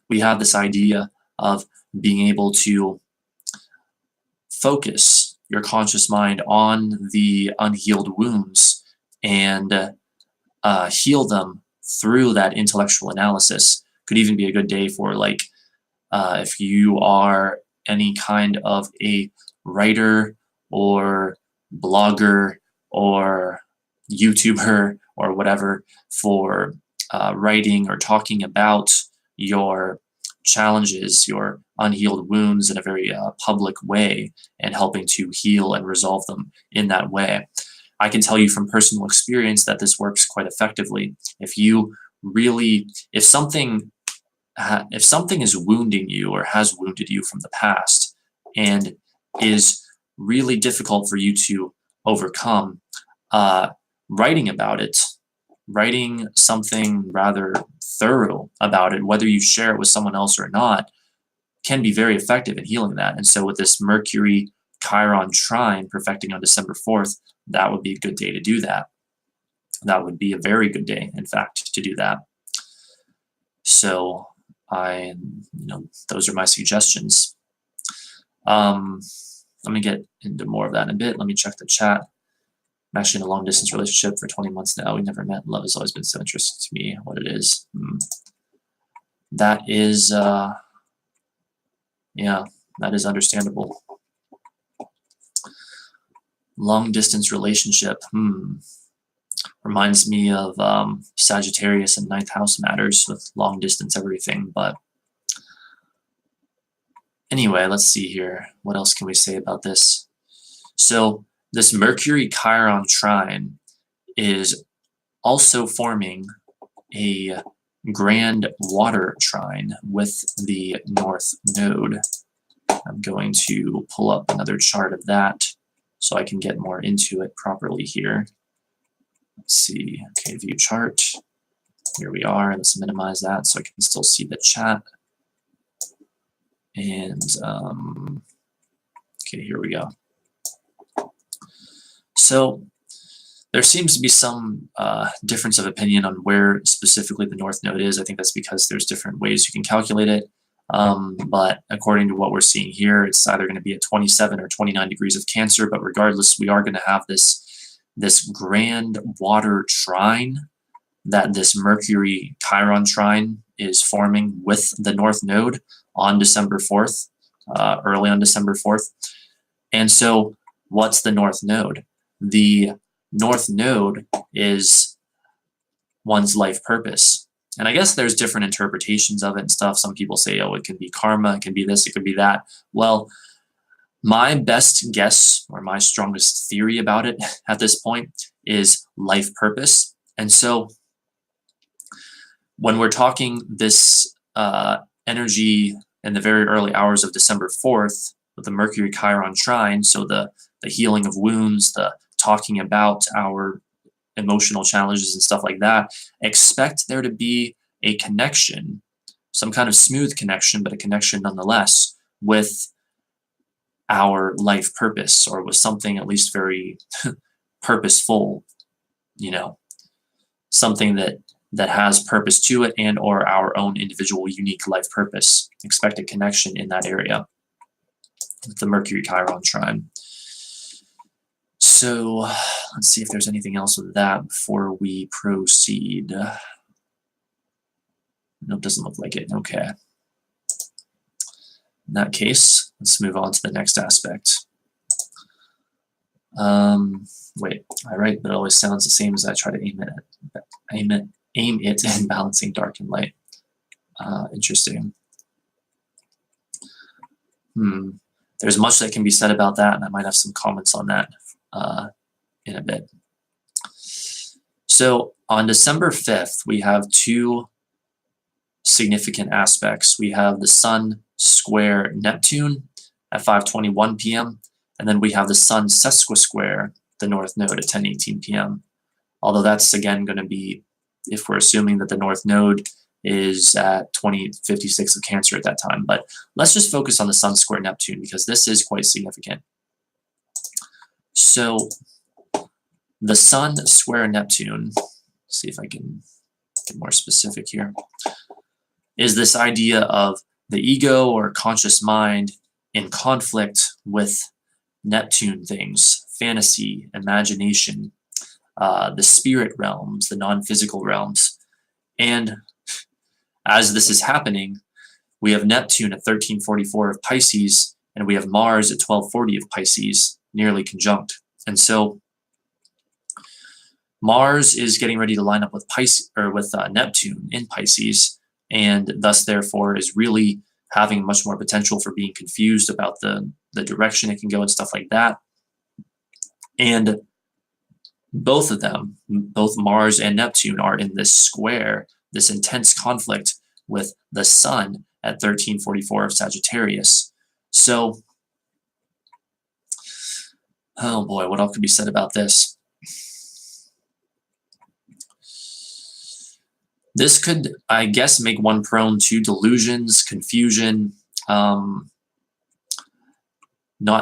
we have this idea of being able to focus your conscious mind on the unhealed wounds and heal them through that intellectual analysis. Could even be a good day for, like, if you are any kind of a writer or blogger or YouTuber or whatever, for writing or talking about your challenges, your unhealed wounds in a very public way, and helping to heal and resolve them in that way. I can tell you from personal experience that this works quite effectively. If you really, if something is wounding you or has wounded you from the past and is really difficult for you to overcome, writing about it, writing something rather thorough about it, whether you share it with someone else or not, can be very effective in healing that. And so with this Mercury Chiron trine perfecting on December 4th, that would be a good day to do that. That would be a very good day, in fact, to do that. So those are my suggestions. Let me get into more of that in a bit. Let me check the chat. I'm actually in a long distance relationship for 20 months now. We never met. Love has always been so interesting to me. What it is. That is, yeah, that is understandable. Long distance relationship. Reminds me of Sagittarius and 9th house matters with long distance everything. But anyway, let's see here. What else can we say about this? So this Mercury Chiron trine is also forming a grand water trine with the North Node. I'm going to pull up another chart of that so I can get more into it properly here. Let's see. Okay, view chart. Here we are. Let's minimize that so I can still see the chat. And okay, here we go. So there seems to be some difference of opinion on where specifically the North Node is. I think that's because there's different ways you can calculate it. But according to what we're seeing here, it's either going to be at 27 or 29 degrees of Cancer. But regardless, we are going to have this grand water trine that this Mercury Chiron trine is forming with the North Node on December 4th, early on December 4th. And so what's the North Node? The North Node is one's life purpose. And I guess there's different interpretations of it and stuff. Some people say, oh, it can be karma, it can be this, it could be that. Well, my best guess or my strongest theory about it at this point is life purpose. And so when we're talking this energy in the very early hours of December 4th with the Mercury Chiron trine, so the healing of wounds, the talking about our emotional challenges and stuff like that, expect there to be a connection, some kind of smooth connection, but a connection nonetheless with our life purpose, or with something at least very purposeful, something that has purpose to it, and or our own individual unique life purpose. Expect a connection in that area with the Mercury Chiron trine. So let's see if there's anything else with that before we proceed. No, it doesn't look like it. Okay. In that case, let's move on to the next aspect. Wait, I write, but it always sounds the same as I try to aim it in balancing dark and light. Interesting. There's much that can be said about that, and I might have some comments on that in a bit. So on December 5th, we have two significant aspects. We have the Sun square Neptune at 5:21 p.m., and then we have the Sun sesquisquare the North Node at 10:18 p.m. Although that's again going to be, if we're assuming that the North Node is at 2056 of Cancer at that time. But let's just focus on the Sun square Neptune because this is quite significant. So the Sun square Neptune, see if I can get more specific here, is this idea of the ego or conscious mind in conflict with Neptune things, fantasy, imagination, the spirit realms, the non-physical realms. And as this is happening, we have Neptune at 1344 of Pisces, and we have Mars at 1240 of Pisces, nearly conjunct. And so Mars is getting ready to line up with Neptune in Pisces, and thus therefore is really having much more potential for being confused about the direction it can go and stuff like that. And both of them, both Mars and Neptune, are in this square, this intense conflict with the Sun at 1344 of Sagittarius. So, oh boy, what else could be said about this? This could, I guess, make one prone to delusions, confusion, not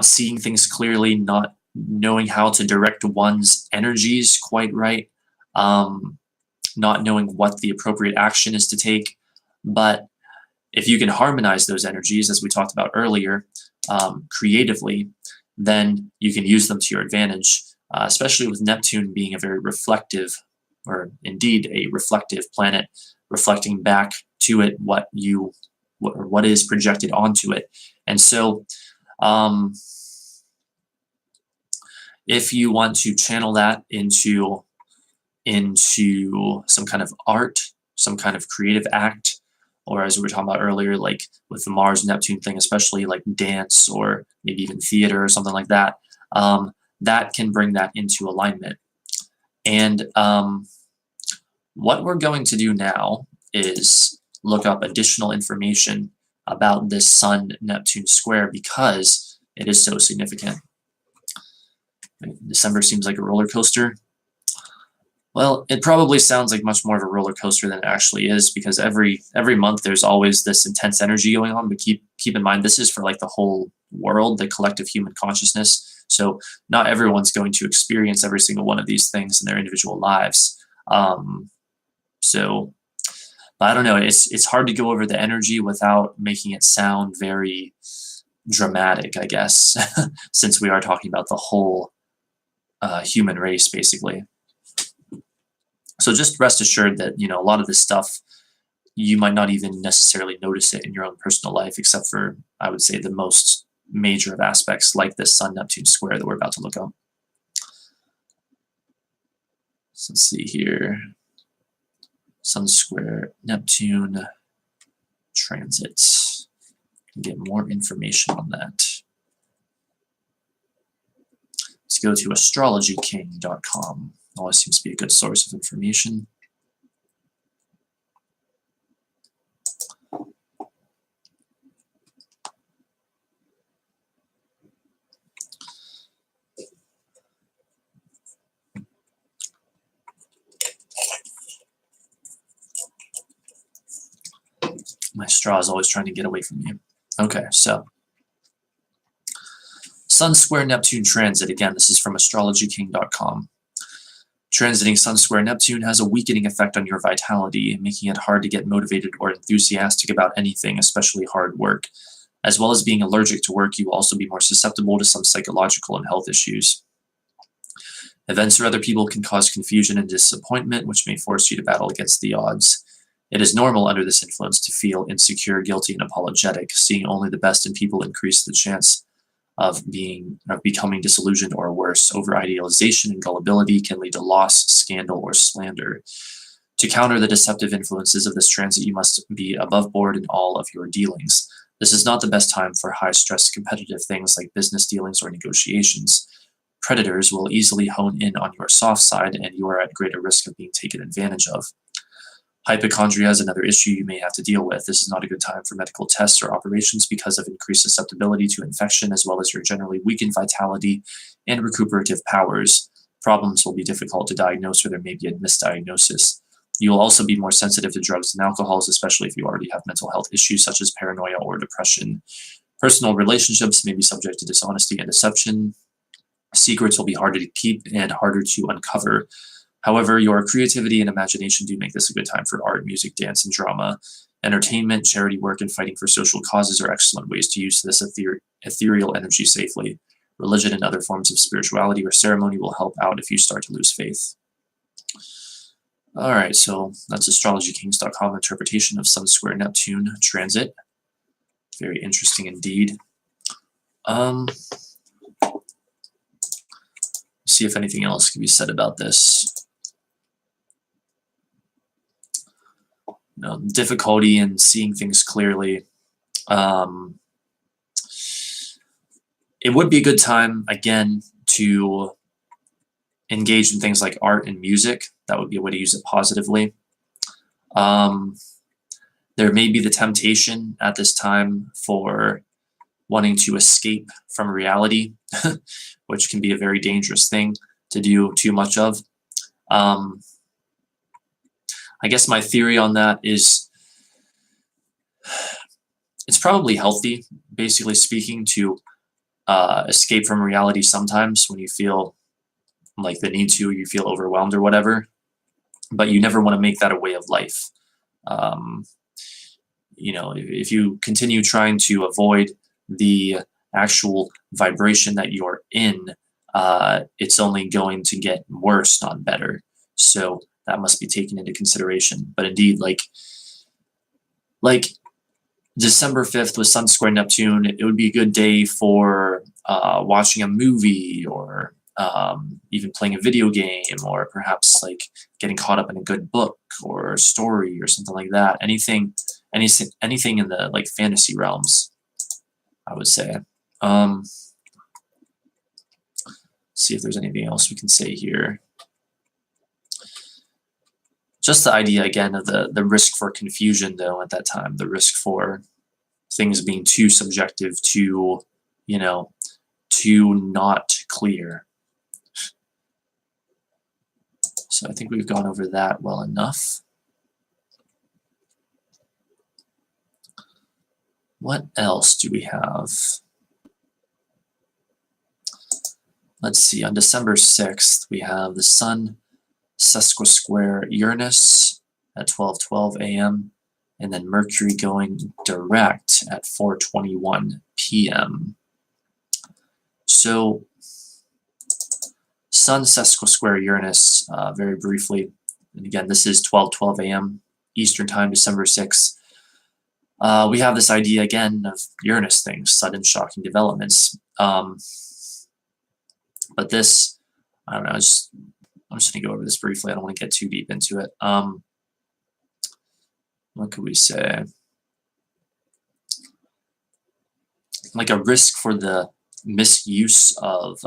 seeing things clearly, not knowing how to direct one's energies quite right, not knowing what the appropriate action is to take. But if you can harmonize those energies, as we talked about earlier, creatively, then you can use them to your advantage, especially with Neptune being a very reflective, or indeed a reflective planet, reflecting back to it what is projected onto it. And so if you want to channel that into some kind of art, some kind of creative act, or as we were talking about earlier, like with the Mars Neptune thing, especially like dance or maybe even theater or something like that, that can bring that into alignment. And what we're going to do now is look up additional information about this Sun-Neptune square because it is so significant. December seems like a roller coaster. Well, it probably sounds like much more of a roller coaster than it actually is, because every month there's always this intense energy going on. But keep in mind, this is for like the whole world, the collective human consciousness. So not everyone's going to experience every single one of these things in their individual lives. So, but I don't know. It's hard to go over the energy without making it sound very dramatic, I guess, since we are talking about the whole human race, basically. So just rest assured that, you know, a lot of this stuff, you might not even necessarily notice it in your own personal life, except for, I would say, the most major of aspects, like this Sun-Neptune square that we're about to look up. So let's see here. Sun square Neptune transit. Get more information on that. Let's go to astrologyking.com. Always seems to be a good source of information. My straw is always trying to get away from me. Okay, so Sun square Neptune transit. Again, this is from astrologyking.com. Transiting Sun square Neptune has a weakening effect on your vitality, making it hard to get motivated or enthusiastic about anything, especially hard work. As well as being allergic to work, you will also be more susceptible to some psychological and health issues. Events or other people can cause confusion and disappointment, which may force you to battle against the odds. It is normal under this influence to feel insecure, guilty, and apologetic. Seeing only the best in people increase the chance of becoming disillusioned or worse. Over-idealization and gullibility can lead to loss, scandal, or slander. To counter the deceptive influences of this transit, you must be above board in all of your dealings. This is not the best time for high-stress competitive things like business dealings or negotiations. Predators will easily hone in on your soft side, and you are at greater risk of being taken advantage of. Hypochondria is another issue you may have to deal with. This is not a good time for medical tests or operations because of increased susceptibility to infection, as well as your generally weakened vitality and recuperative powers. Problems will be difficult to diagnose, or there may be a misdiagnosis. You will also be more sensitive to drugs and alcohols, especially if you already have mental health issues such as paranoia or depression. Personal relationships may be subject to dishonesty and deception. Secrets will be harder to keep and harder to uncover. However, your creativity and imagination do make this a good time for art, music, dance, and drama. Entertainment, charity work, and fighting for social causes are excellent ways to use this ethereal energy safely. Religion and other forms of spirituality or ceremony will help out if you start to lose faith. All right, so that's astrologykings.com interpretation of Sun square Neptune transit. Very interesting indeed. See if anything else can be said about this. Difficulty in seeing things clearly. It would be a good time, again, to engage in things like art and music. That would be a way to use it positively. There may be the temptation at this time for wanting to escape from reality, which can be a very dangerous thing to do too much of. I guess my theory on that is it's probably healthy, basically speaking, to escape from reality sometimes when you feel like the need to, you feel overwhelmed or whatever, but you never want to make that a way of life. If you continue trying to avoid the actual vibration that you're in, it's only going to get worse, not better. So that must be taken into consideration. But indeed, like December 5th with Sun square Neptune, it would be a good day for watching a movie, or even playing a video game, or perhaps like getting caught up in a good book or story or something like that. Anything in the like fantasy realms, I would say. see if there's anything else we can say here. Just the idea, again, of the risk for confusion, though, at that time, the risk for things being too subjective, too, too not clear. So I think we've gone over that well enough. What else do we have? Let's see, on December 6th, we have the Sun sesquisquare Uranus at 12:12 a.m. and then Mercury going direct at 4:21 p.m. So Sun sesquisquare Uranus, very briefly, and again, this is 12:12 a.m. Eastern Time, December 6th. We have this idea again of Uranus things, sudden shocking developments. But this, I don't know, I'm just going to go over this briefly. I don't want to get too deep into it. What could we say? Like a risk for the misuse of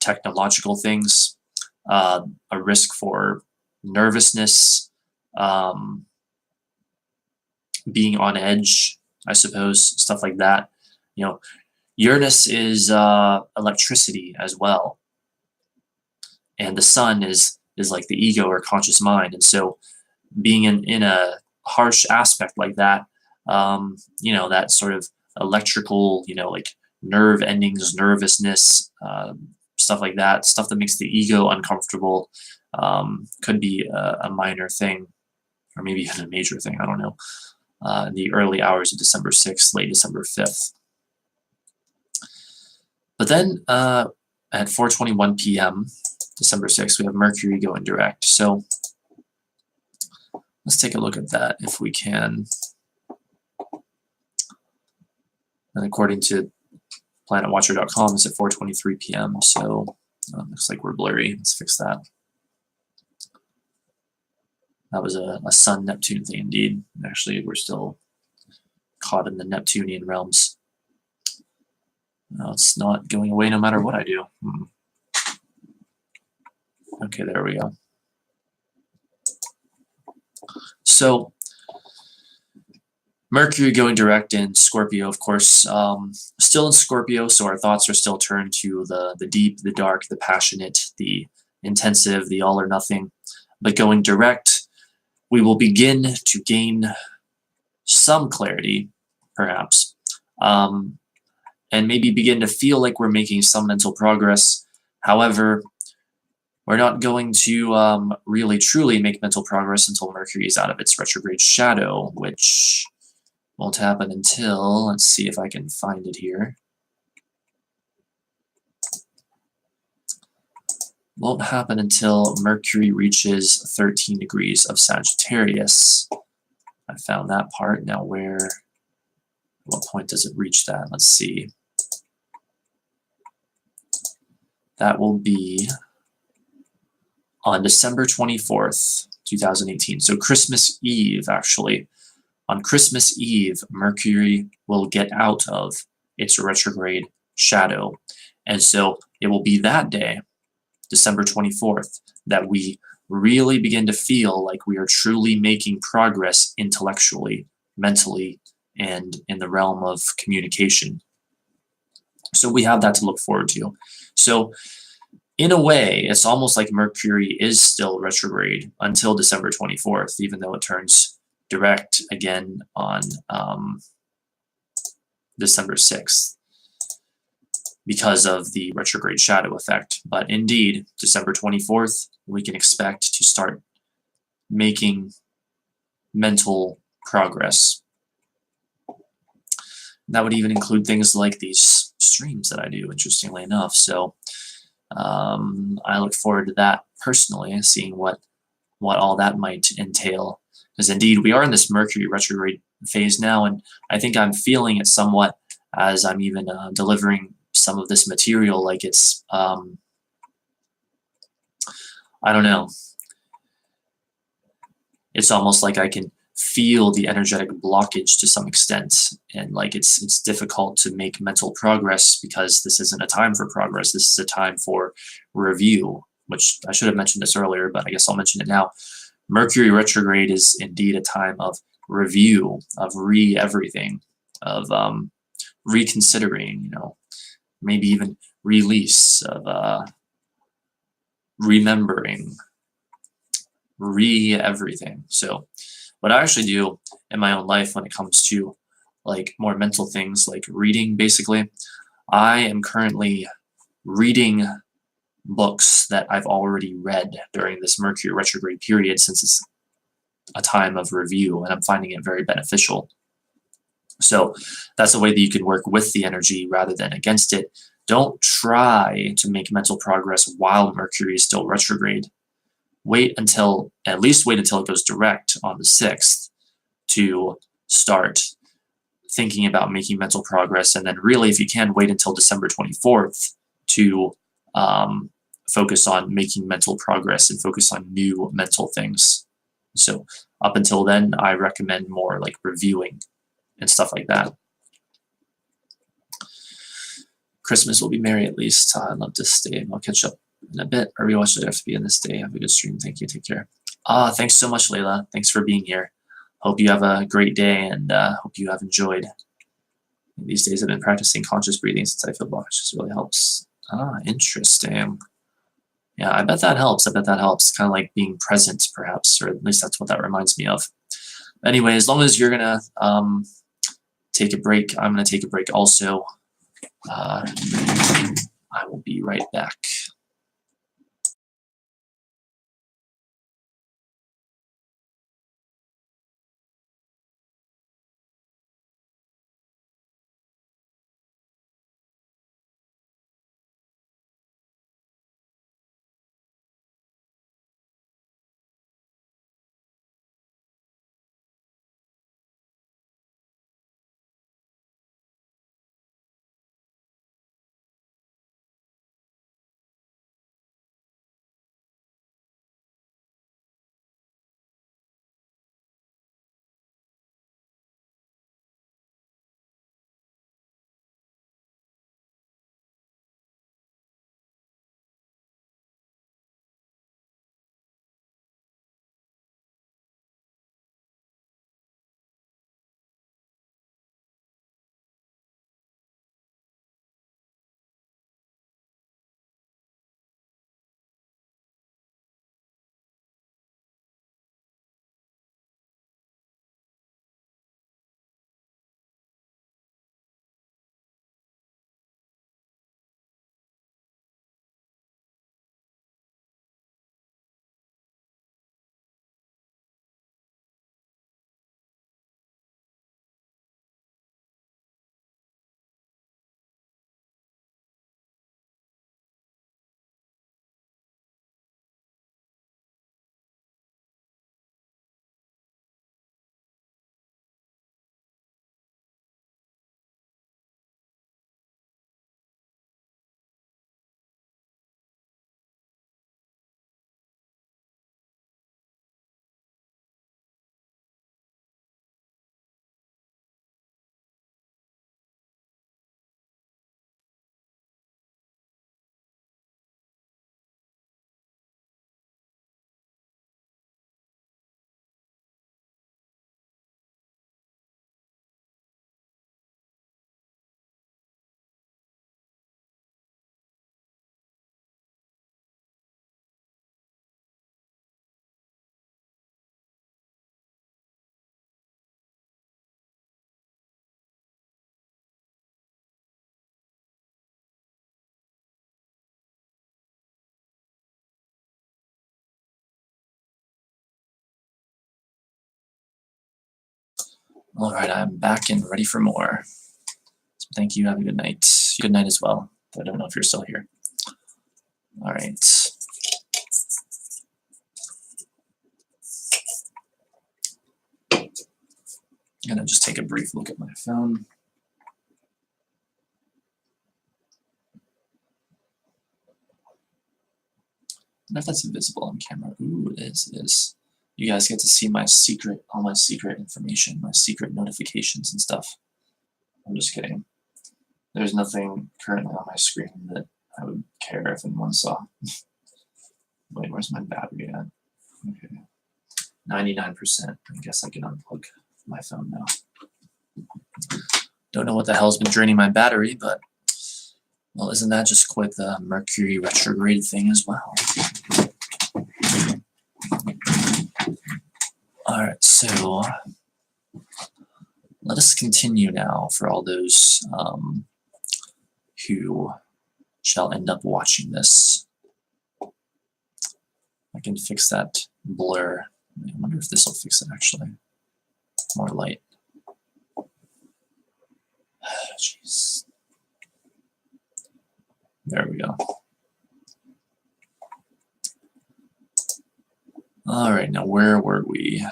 technological things, a risk for nervousness, being on edge, I suppose, stuff like that. Uranus is electricity as well, and the Sun is like the ego or conscious mind, and so being in a harsh aspect like that, that sort of electrical, like nerve endings, nervousness, stuff like that, stuff that makes the ego uncomfortable, could be a minor thing, or maybe even a major thing, I don't know, in the early hours of December 6th, late December 5th. But then at 4:21 p.m., December 6th, we have Mercury going direct. So let's take a look at that if we can. And according to planetwatcher.com, it's at 4:23 p.m. So looks like we're blurry. Let's fix that. That was a Sun-Neptune thing indeed. Actually, we're still caught in the Neptunian realms. No, it's not going away no matter what I do. Okay, there we go. So Mercury going direct in Scorpio, of course, still in Scorpio, so our thoughts are still turned to the deep, the dark, the passionate, the intensive, the all or nothing. But going direct, we will begin to gain some clarity, perhaps, and maybe begin to feel like we're making some mental progress. However, we're not going to really truly make mental progress until Mercury is out of its retrograde shadow, which won't happen until, let's see if I can find it here. Won't happen until Mercury reaches 13 degrees of Sagittarius. I found that part. Now what point does it reach that? Let's see. That will be on December 24th, 2018. So Christmas Eve, actually. On Christmas Eve, Mercury will get out of its retrograde shadow. And so it will be that day, December 24th, that we really begin to feel like we are truly making progress intellectually, mentally, and in the realm of communication. So we have that to look forward to. So in a way, it's almost like Mercury is still retrograde until December 24th, even though it turns direct again on December 6th because of the retrograde shadow effect. But indeed, December 24th, we can expect to start making mental progress. That would even include things like these streams that I do, interestingly enough. So I look forward to that personally, seeing what all that might entail. Because indeed, we are in this Mercury retrograde phase now, and I think I'm feeling it somewhat as I'm even delivering some of this material, like it's, I don't know, it's almost like I can feel the energetic blockage to some extent, and like it's difficult to make mental progress because this isn't a time for progress. This is a time for review, which I should have mentioned this earlier, but I guess I'll mention it now. Mercury retrograde is indeed a time of review, of everything, of reconsidering, maybe even release, of remembering, everything. So what I actually do in my own life when it comes to like more mental things like reading, basically, I am currently reading books that I've already read during this Mercury retrograde period, since it's a time of review, and I'm finding it very beneficial. So that's a way that you can work with the energy rather than against it. Don't try to make mental progress while Mercury is still retrograde. At least wait until it goes direct on the 6th to start thinking about making mental progress. And then really, if you can, wait until December 24th to focus on making mental progress and focus on new mental things. So up until then, I recommend more like reviewing and stuff like that. Christmas will be merry at least. I'd love to stay. I'll catch up in a bit. Or rewatch it after being this day. Have a good stream. Thank you. Take care. Thanks so much, Layla. Thanks for being here. Hope you have a great day, and hope you have enjoyed. These days I've been practicing conscious breathing since I feel blocked. It just really helps. Interesting. Yeah, I bet that helps. Kind of like being present, perhaps, or at least that's what that reminds me of. Anyway, as long as you're gonna take a break, I'm gonna take a break also. I will be right back. All right, I'm back and ready for more. So thank you. Have a good night. Good night as well. I don't know if you're still here. All right. I'm gonna just take a brief look at my phone. I don't know if that's invisible on camera. Ooh, it is. You guys get to see my secret, all my secret information, my secret notifications and stuff. I'm just kidding. There's nothing currently on my screen that I would care if anyone saw. Wait, where's my battery at? Okay. 99%. I guess I can unplug my phone now. Don't know what the hell's been draining my battery, but, well, isn't that just quite the Mercury retrograde thing as well? Alright, so let us continue now for all those who shall end up watching this. I can fix that blur. I wonder if this will fix it actually. More light. Jeez. There we go. All right, now where were we?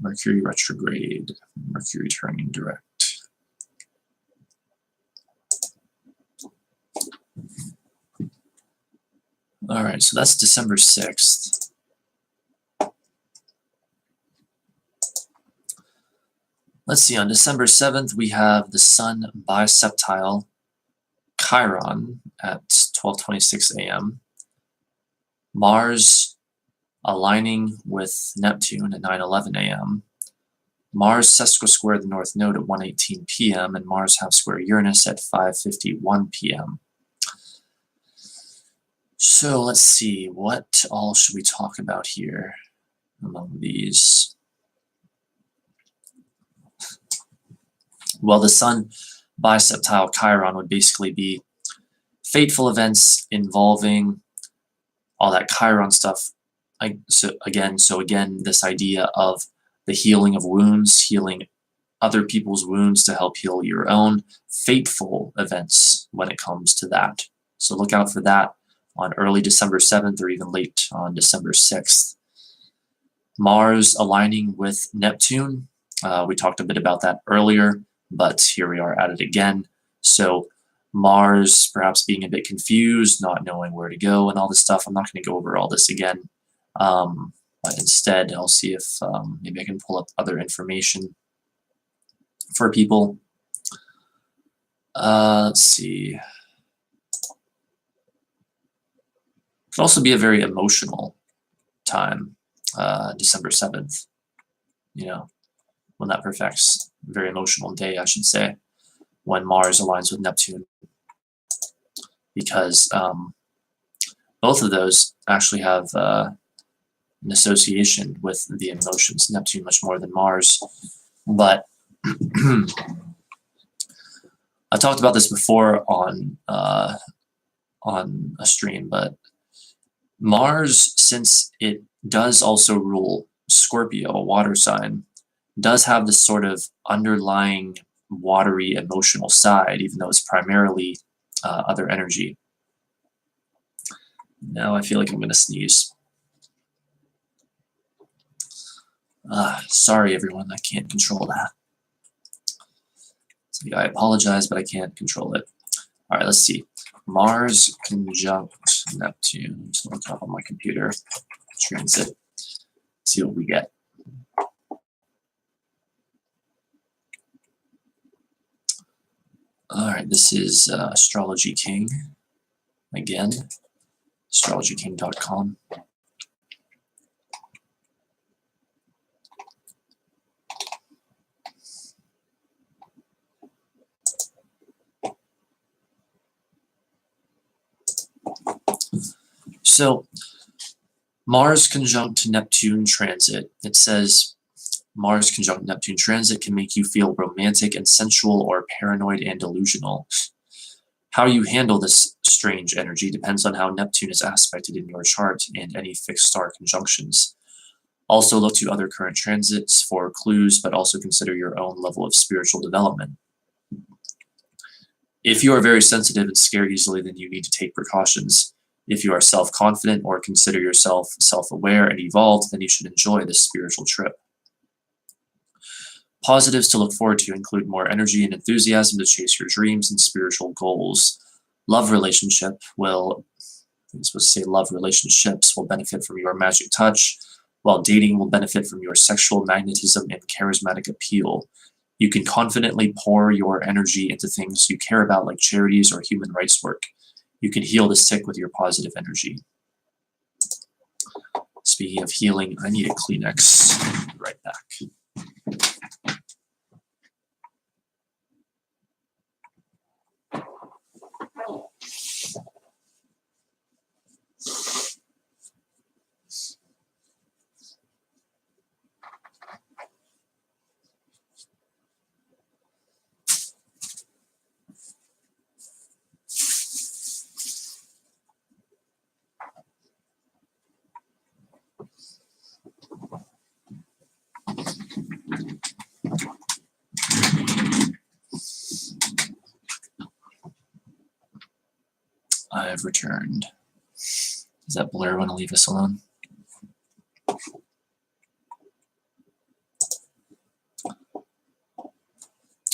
Mercury retrograde, Mercury turning direct. All right, so that's December 6th. Let's see, on December 7th, we have the Sun biseptile Chiron at 12:26 a.m. Mars aligning with Neptune at 9:11 a.m. Mars sesquisquare the North Node at 1:18 p.m. and Mars half square Uranus at 5:51 p.m. So let's see, what all should we talk about here among these? Well, the Sun biseptile Chiron would basically be fateful events involving all that Chiron stuff. So again, this idea of the healing of wounds, healing other people's wounds to help heal your own, fateful events when it comes to that. So look out for that on early December 7th or even late on December 6th. Mars aligning with Neptune. We talked a bit about that earlier, but here we are at it again. So Mars perhaps being a bit confused, not knowing where to go and all this stuff. I'm not going to go over all this again. But instead, I'll see if maybe I can pull up other information for people. Let's see. Could also be a very emotional time, December 7th, you know, when that perfects. Very emotional day, I should say, when Mars aligns with Neptune. Because both of those actually have an association with the emotions, Neptune much more than Mars. But I've talked about this before on a stream, but Mars, since it does also rule Scorpio, a water sign, does have this sort of underlying watery emotional side, even though it's primarily other energy. Now I feel like I'm going to sneeze. Sorry, everyone, I can't control that. So, I apologize, but I can't control it. All right, let's see. Mars conjunct Neptune. So I'll top on my computer. Transit. See what we get. All right, this is Astrology King. Again, astrologyking.com. So, Mars conjunct Neptune transit. It says Mars conjunct Neptune transit can make you feel romantic and sensual or paranoid and delusional. How you handle this strange energy depends on how Neptune is aspected in your chart and any fixed star conjunctions. Also look to other current transits for clues, but also consider your own level of spiritual development. If you are very sensitive and scare easily, then you need to take precautions. If you are self-confident or consider yourself self-aware and evolved, then you should enjoy this spiritual trip. Positives to look forward to include more energy and enthusiasm to chase your dreams and spiritual goals. Love relationship will, I'm supposed to say love relationships will benefit from your magic touch. while dating will benefit from your sexual magnetism and charismatic appeal. You can confidently pour your energy into things you care about, like charities or human rights work. You can heal the sick with your positive energy. Speaking of healing, I need a Kleenex. I'll be right back. I have returned. Does that blur want to leave us alone?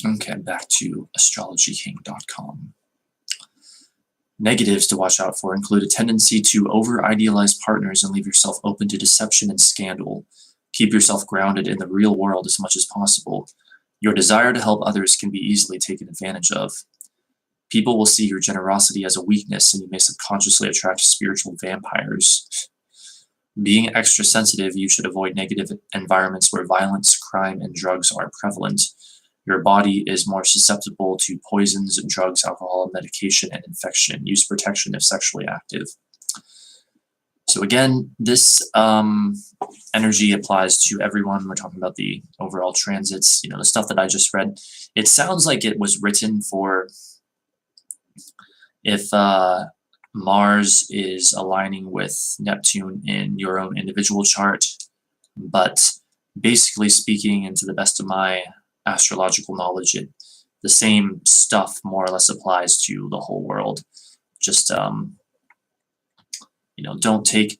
Okay, back to astrologyking.com. Negatives to watch out for include a tendency to over-idealize partners and leave yourself open to deception and scandal. Keep yourself grounded in the real world as much as possible. Your desire to help others can be easily taken advantage of. People will see your generosity as a weakness, and you may subconsciously attract spiritual vampires. Being extra sensitive, you should avoid negative environments where violence, crime, and drugs are prevalent. Your body is more susceptible to poisons, drugs, alcohol, medication, and infection. Use protection if sexually active. So again, this energy applies to everyone. We're talking about the overall transits, the stuff that I just read. It sounds like it was written for if Mars is aligning with Neptune in your own individual chart. But basically speaking, and to the best of my astrological knowledge, the same stuff more or less applies to the whole world. Just don't take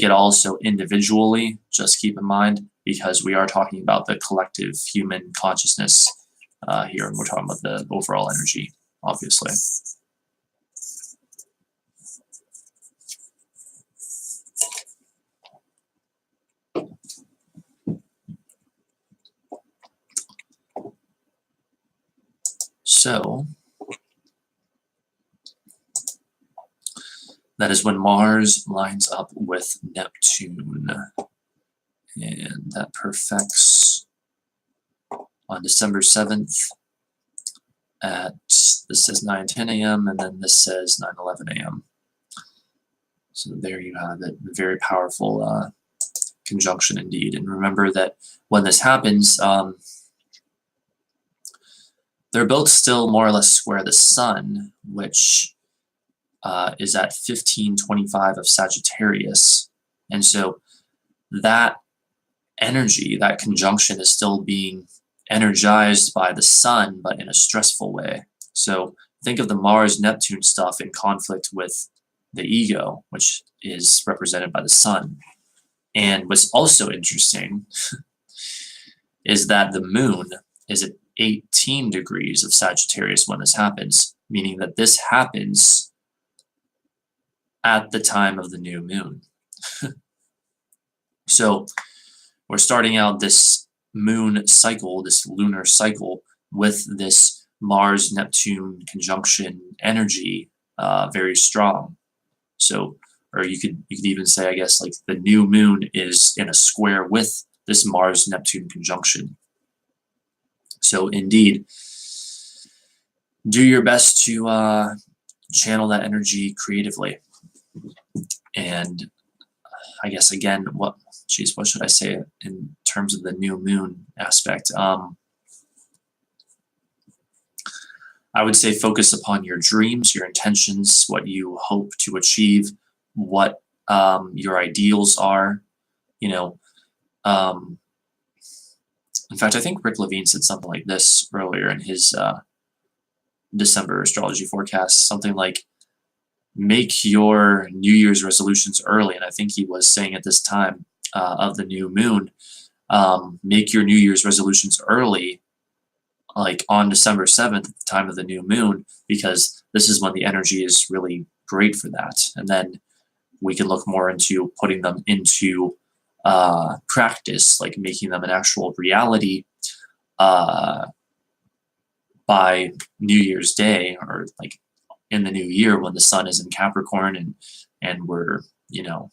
it all so individually. Just keep in mind, because we are talking about the collective human consciousness here, and we're talking about the overall energy, obviously. So that is when Mars lines up with Neptune, and that perfects on December 7th at, this says 9:10 a.m. and then this says 9:11 a.m. So there you have it. Very powerful conjunction indeed. And remember that when this happens, they're both still more or less square the sun, which is at 1525 of Sagittarius. And so that energy, that conjunction, is still being energized by the sun, but in a stressful way. So think of the Mars-Neptune stuff in conflict with the ego, which is represented by the sun. And what's also interesting is that the moon is at 18 degrees of Sagittarius when this happens, meaning that this happens at the time of the new moon. So we're starting out this moon cycle, this lunar cycle, with this Mars-Neptune conjunction energy very strong. So, or you could even say, I guess, like the new moon is in a square with this Mars-Neptune conjunction. So indeed, do your best to channel that energy creatively. And I guess, again, what should I say in terms of the new moon aspect? I would say focus upon your dreams, your intentions, what you hope to achieve, what your ideals are. In fact, I think Rick Levine said something like this earlier in his December astrology forecast, something like, make your New Year's resolutions early. And I think he was saying at this time of the new moon, make your New Year's resolutions early, like on December 7th, at the time of the new moon, because this is when the energy is really great for that. And then we can look more into putting them into practice, like making them an actual reality uh, by New Year's Day, or like in the new year when the sun is in Capricorn, and we're, you know,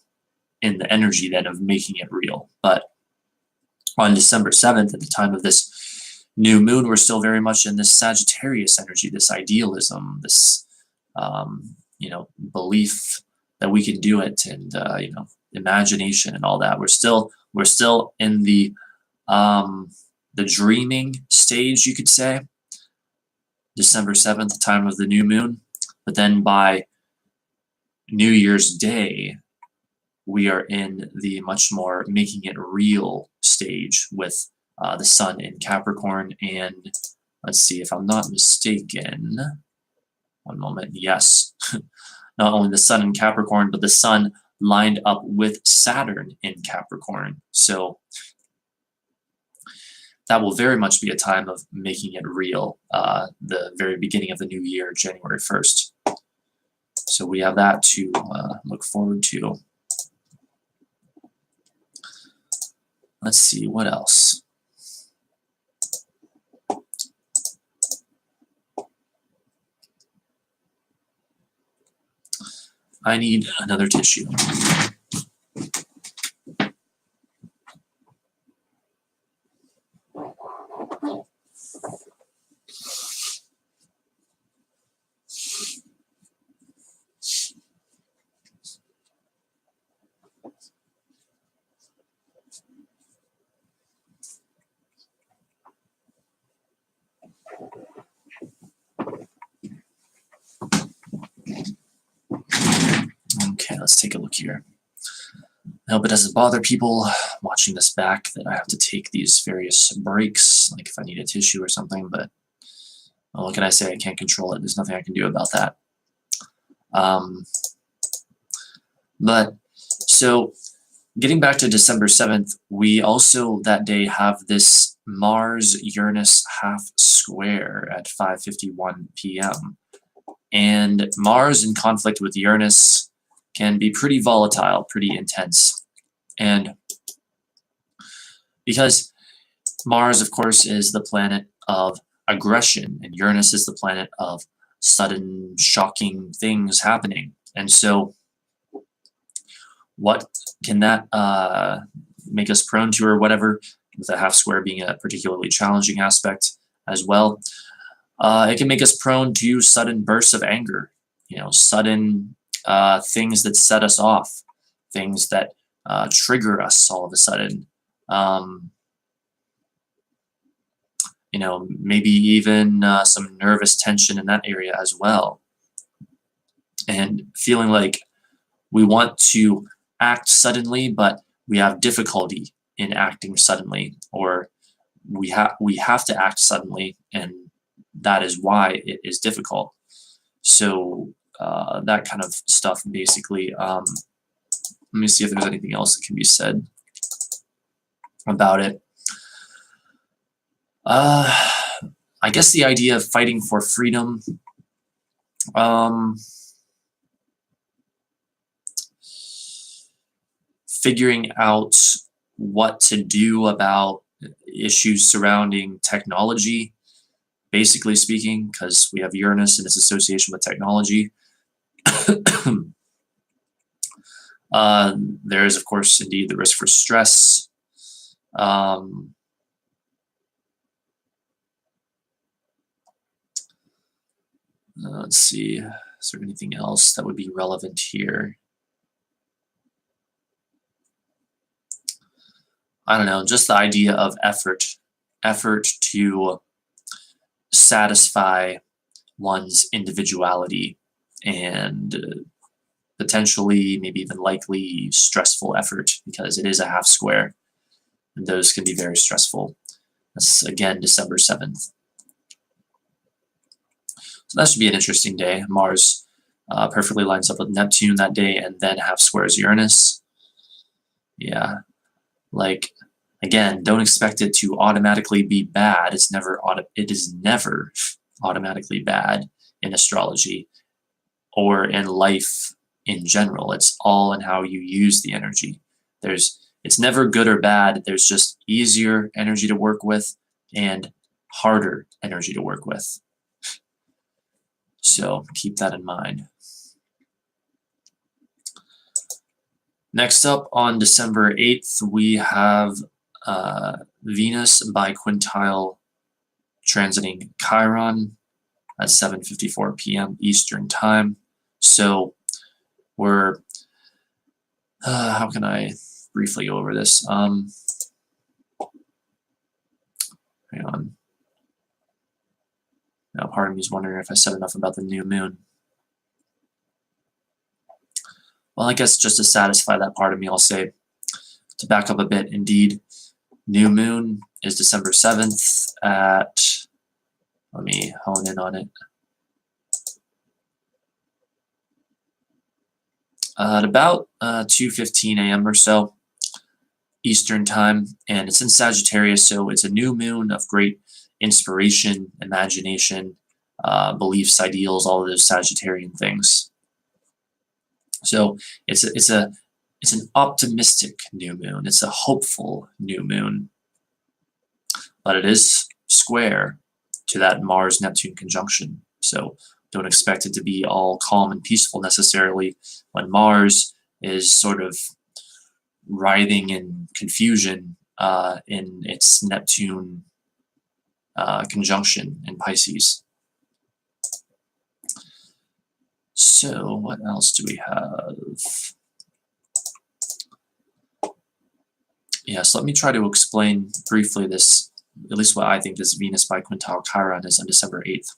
in the energy then of making it real. But on December 7th, at the time of this new moon, we're still very much in this Sagittarius energy, this idealism, this, you know, belief that we can do it, and, you know, imagination and all that. We're still in the dreaming stage, you could say. December 7th, the time of the new moon. But then by New Year's Day, we are in the much more making it real stage with the sun in Capricorn. And let's see, if I'm not mistaken, one moment, yes. Not only the sun in Capricorn, but the sun lined up with Saturn in Capricorn. So that will very much be a time of making it real, the very beginning of the new year, January 1st. So we have that to look forward to. Let's see, what else? I need another tissue. Okay, let's take a look here. I hope it doesn't bother people watching this back that I have to take these various breaks, like if I need a tissue or something, but well, what can I say? I can't control it. There's nothing I can do about that. But so getting back to December 7th, we also that day have this Mars-Uranus half square at 5:51 p.m. And Mars in conflict with Uranus can be pretty volatile, pretty intense. And because Mars, of course, is the planet of aggression, and Uranus is the planet of sudden, shocking things happening. And so what can that make us prone to, or whatever, with a half square being a particularly challenging aspect as well? It can make us prone to sudden bursts of anger, you know, sudden things that set us off, things that trigger us all of a sudden. You know, maybe even some nervous tension in that area as well. And feeling like we want to act suddenly, but we have difficulty in acting suddenly, or we have to act suddenly, and that is why it is difficult. So that kind of stuff, basically. Let me see if there's anything else that can be said about it. I guess the idea of fighting for freedom. Figuring out what to do about issues surrounding technology, basically speaking, because we have Uranus and its association with technology. There is, of course, indeed the risk for stress. Let's see, is there anything else that would be relevant here? I don't know, just the idea of effort to satisfy one's individuality, and potentially, maybe even likely, stressful effort, because it is a half square, and those can be very stressful. That's, again, December 7th. So that should be an interesting day. Mars perfectly lines up with Neptune that day, and then half squares Uranus. Yeah, like, again, don't expect it to automatically be bad. It is never automatically bad in astrology or in life in general. It's all in how you use the energy. It's never good or bad. There's just easier energy to work with and harder energy to work with. So keep that in mind. Next up, on December 8th, we have Venus biquintile transiting Chiron at 7:54 p.m. Eastern Time. So we're, how can I briefly go over this? Hang on. Now, part of me is wondering if I said enough about the new moon. Well, I guess just to satisfy that part of me, I'll say, to back up a bit, indeed, new moon is December 7th at, let me hone in on it, at about 2:15 a.m. or so Eastern Time, and it's in Sagittarius, so it's a new moon of great inspiration, imagination, beliefs, ideals, all of those Sagittarian things. So it's an optimistic new moon. It's a hopeful new moon, but it is square to that Mars-Neptune conjunction. So don't expect it to be all calm and peaceful necessarily when Mars is sort of writhing in confusion in its Neptune conjunction in Pisces. So what else do we have? Yes, let me try to explain briefly this, at least what I think this Venus biquintile Chiron is on December 8th.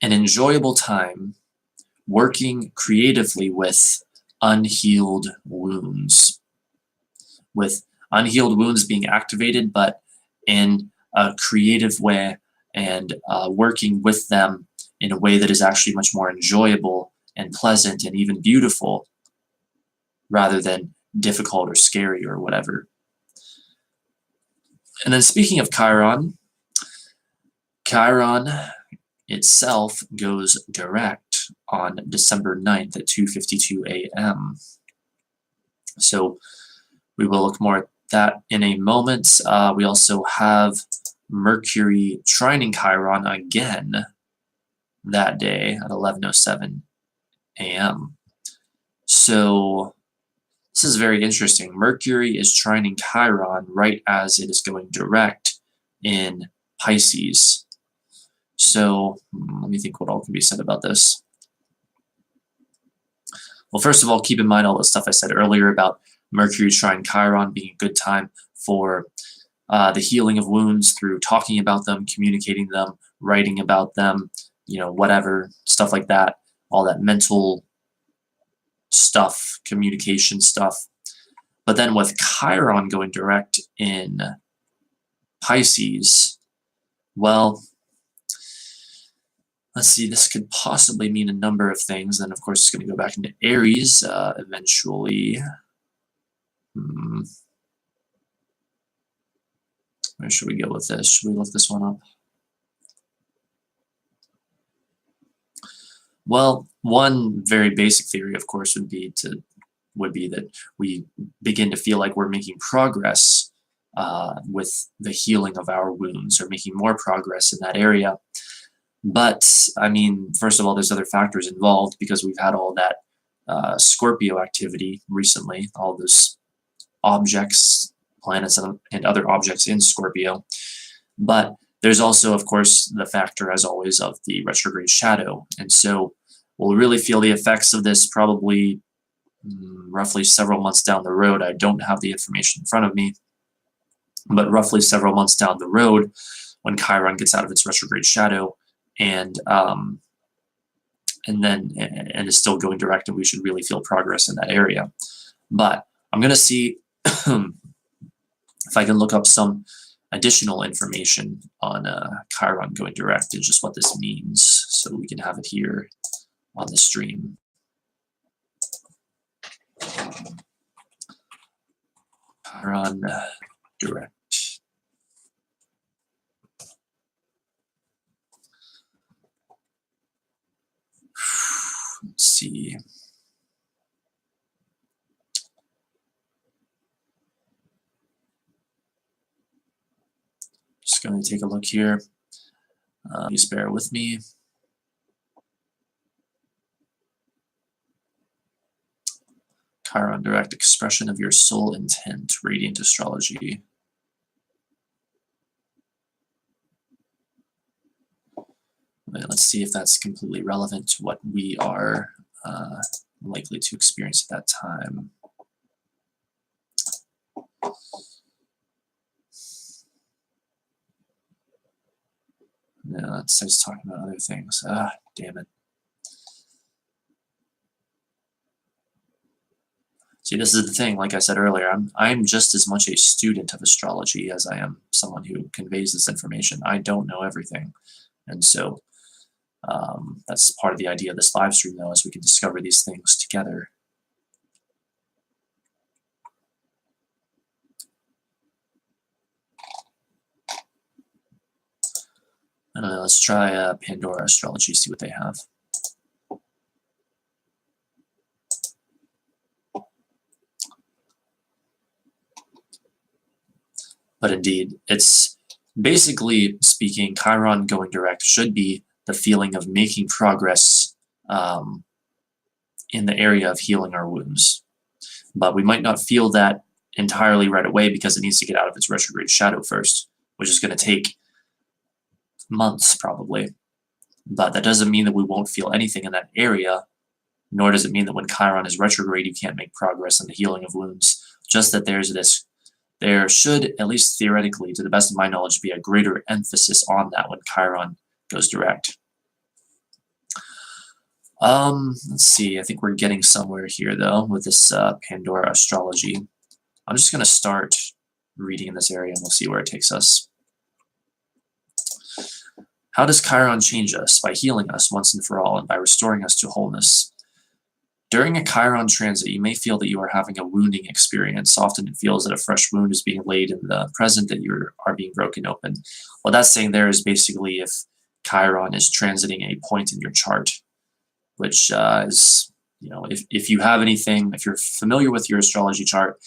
An enjoyable time working creatively with unhealed wounds. With unhealed wounds being activated, but in a creative way, and working with them in a way that is actually much more enjoyable and pleasant and even beautiful, rather than difficult or scary or whatever. And then speaking of Chiron, Chiron itself goes direct on December 9th at 2:52 a.m. So we will look more at that in a moment. We also have Mercury trining Chiron again that day at 11:07 a.m. So this is very interesting. Mercury is trining Chiron right as it is going direct in Pisces. So let me think what all can be said about this. Well, first of all, keep in mind all the stuff I said earlier about Mercury trine Chiron being a good time for the healing of wounds through talking about them, communicating them, writing about them, whatever, stuff like that, all that mental stuff, communication stuff. But then with Chiron going direct in Pisces, well, let's see, this could possibly mean a number of things. Then, of course, it's going to go back into Aries eventually. Where should we go with this? Should we look this one up? Well, one very basic theory, of course, would be that we begin to feel like we're making progress with the healing of our wounds, or making more progress in that area. But, I mean, first of all, there's other factors involved, because we've had all that Scorpio activity recently, all those objects, planets, and other objects in Scorpio. But there's also, of course, the factor, as always, of the retrograde shadow. And so we'll really feel the effects of this probably roughly several months down the road. I don't have the information in front of me, but roughly several months down the road, when Chiron gets out of its retrograde shadow and is still going direct, and we should really feel progress in that area. But I'm going to see if I can look up some additional information on Chiron going direct and just what this means, so we can have it here on the stream. Chiron direct. Let's see. Just going to take a look here. Please bear with me. Chiron, direct expression of your soul intent, radiant astrology. Let's see if that's completely relevant to what we are likely to experience at that time. No, it says talking about other things. Ah, damn it. See, this is the thing, like I said earlier, I'm just as much a student of astrology as I am someone who conveys this information. I don't know everything. And so that's part of the idea of this live stream, though, is we can discover these things together. I don't know, let's try Pandora Astrology, see what they have. But indeed, it's basically speaking, Chiron going direct should be the feeling of making progress in the area of healing our wounds. But we might not feel that entirely right away because it needs to get out of its retrograde shadow first, which is going to take months probably. But that doesn't mean that we won't feel anything in that area, nor does it mean that when Chiron is retrograde you can't make progress in the healing of wounds. Just that there should, at least theoretically, to the best of my knowledge, be a greater emphasis on that when Chiron goes direct. Let's see, I think we're getting somewhere here, though, with this Pandora Astrology. I'm just going to start reading in this area, and we'll see where it takes us. How does Chiron change us? By healing us once and for all, and by restoring us to wholeness. During a Chiron transit, you may feel that you are having a wounding experience. Often it feels that a fresh wound is being laid in the present, that you are being broken open. What that's saying there is basically if Chiron is transiting a point in your chart, which is, if you have anything, if you're familiar with your astrology chart,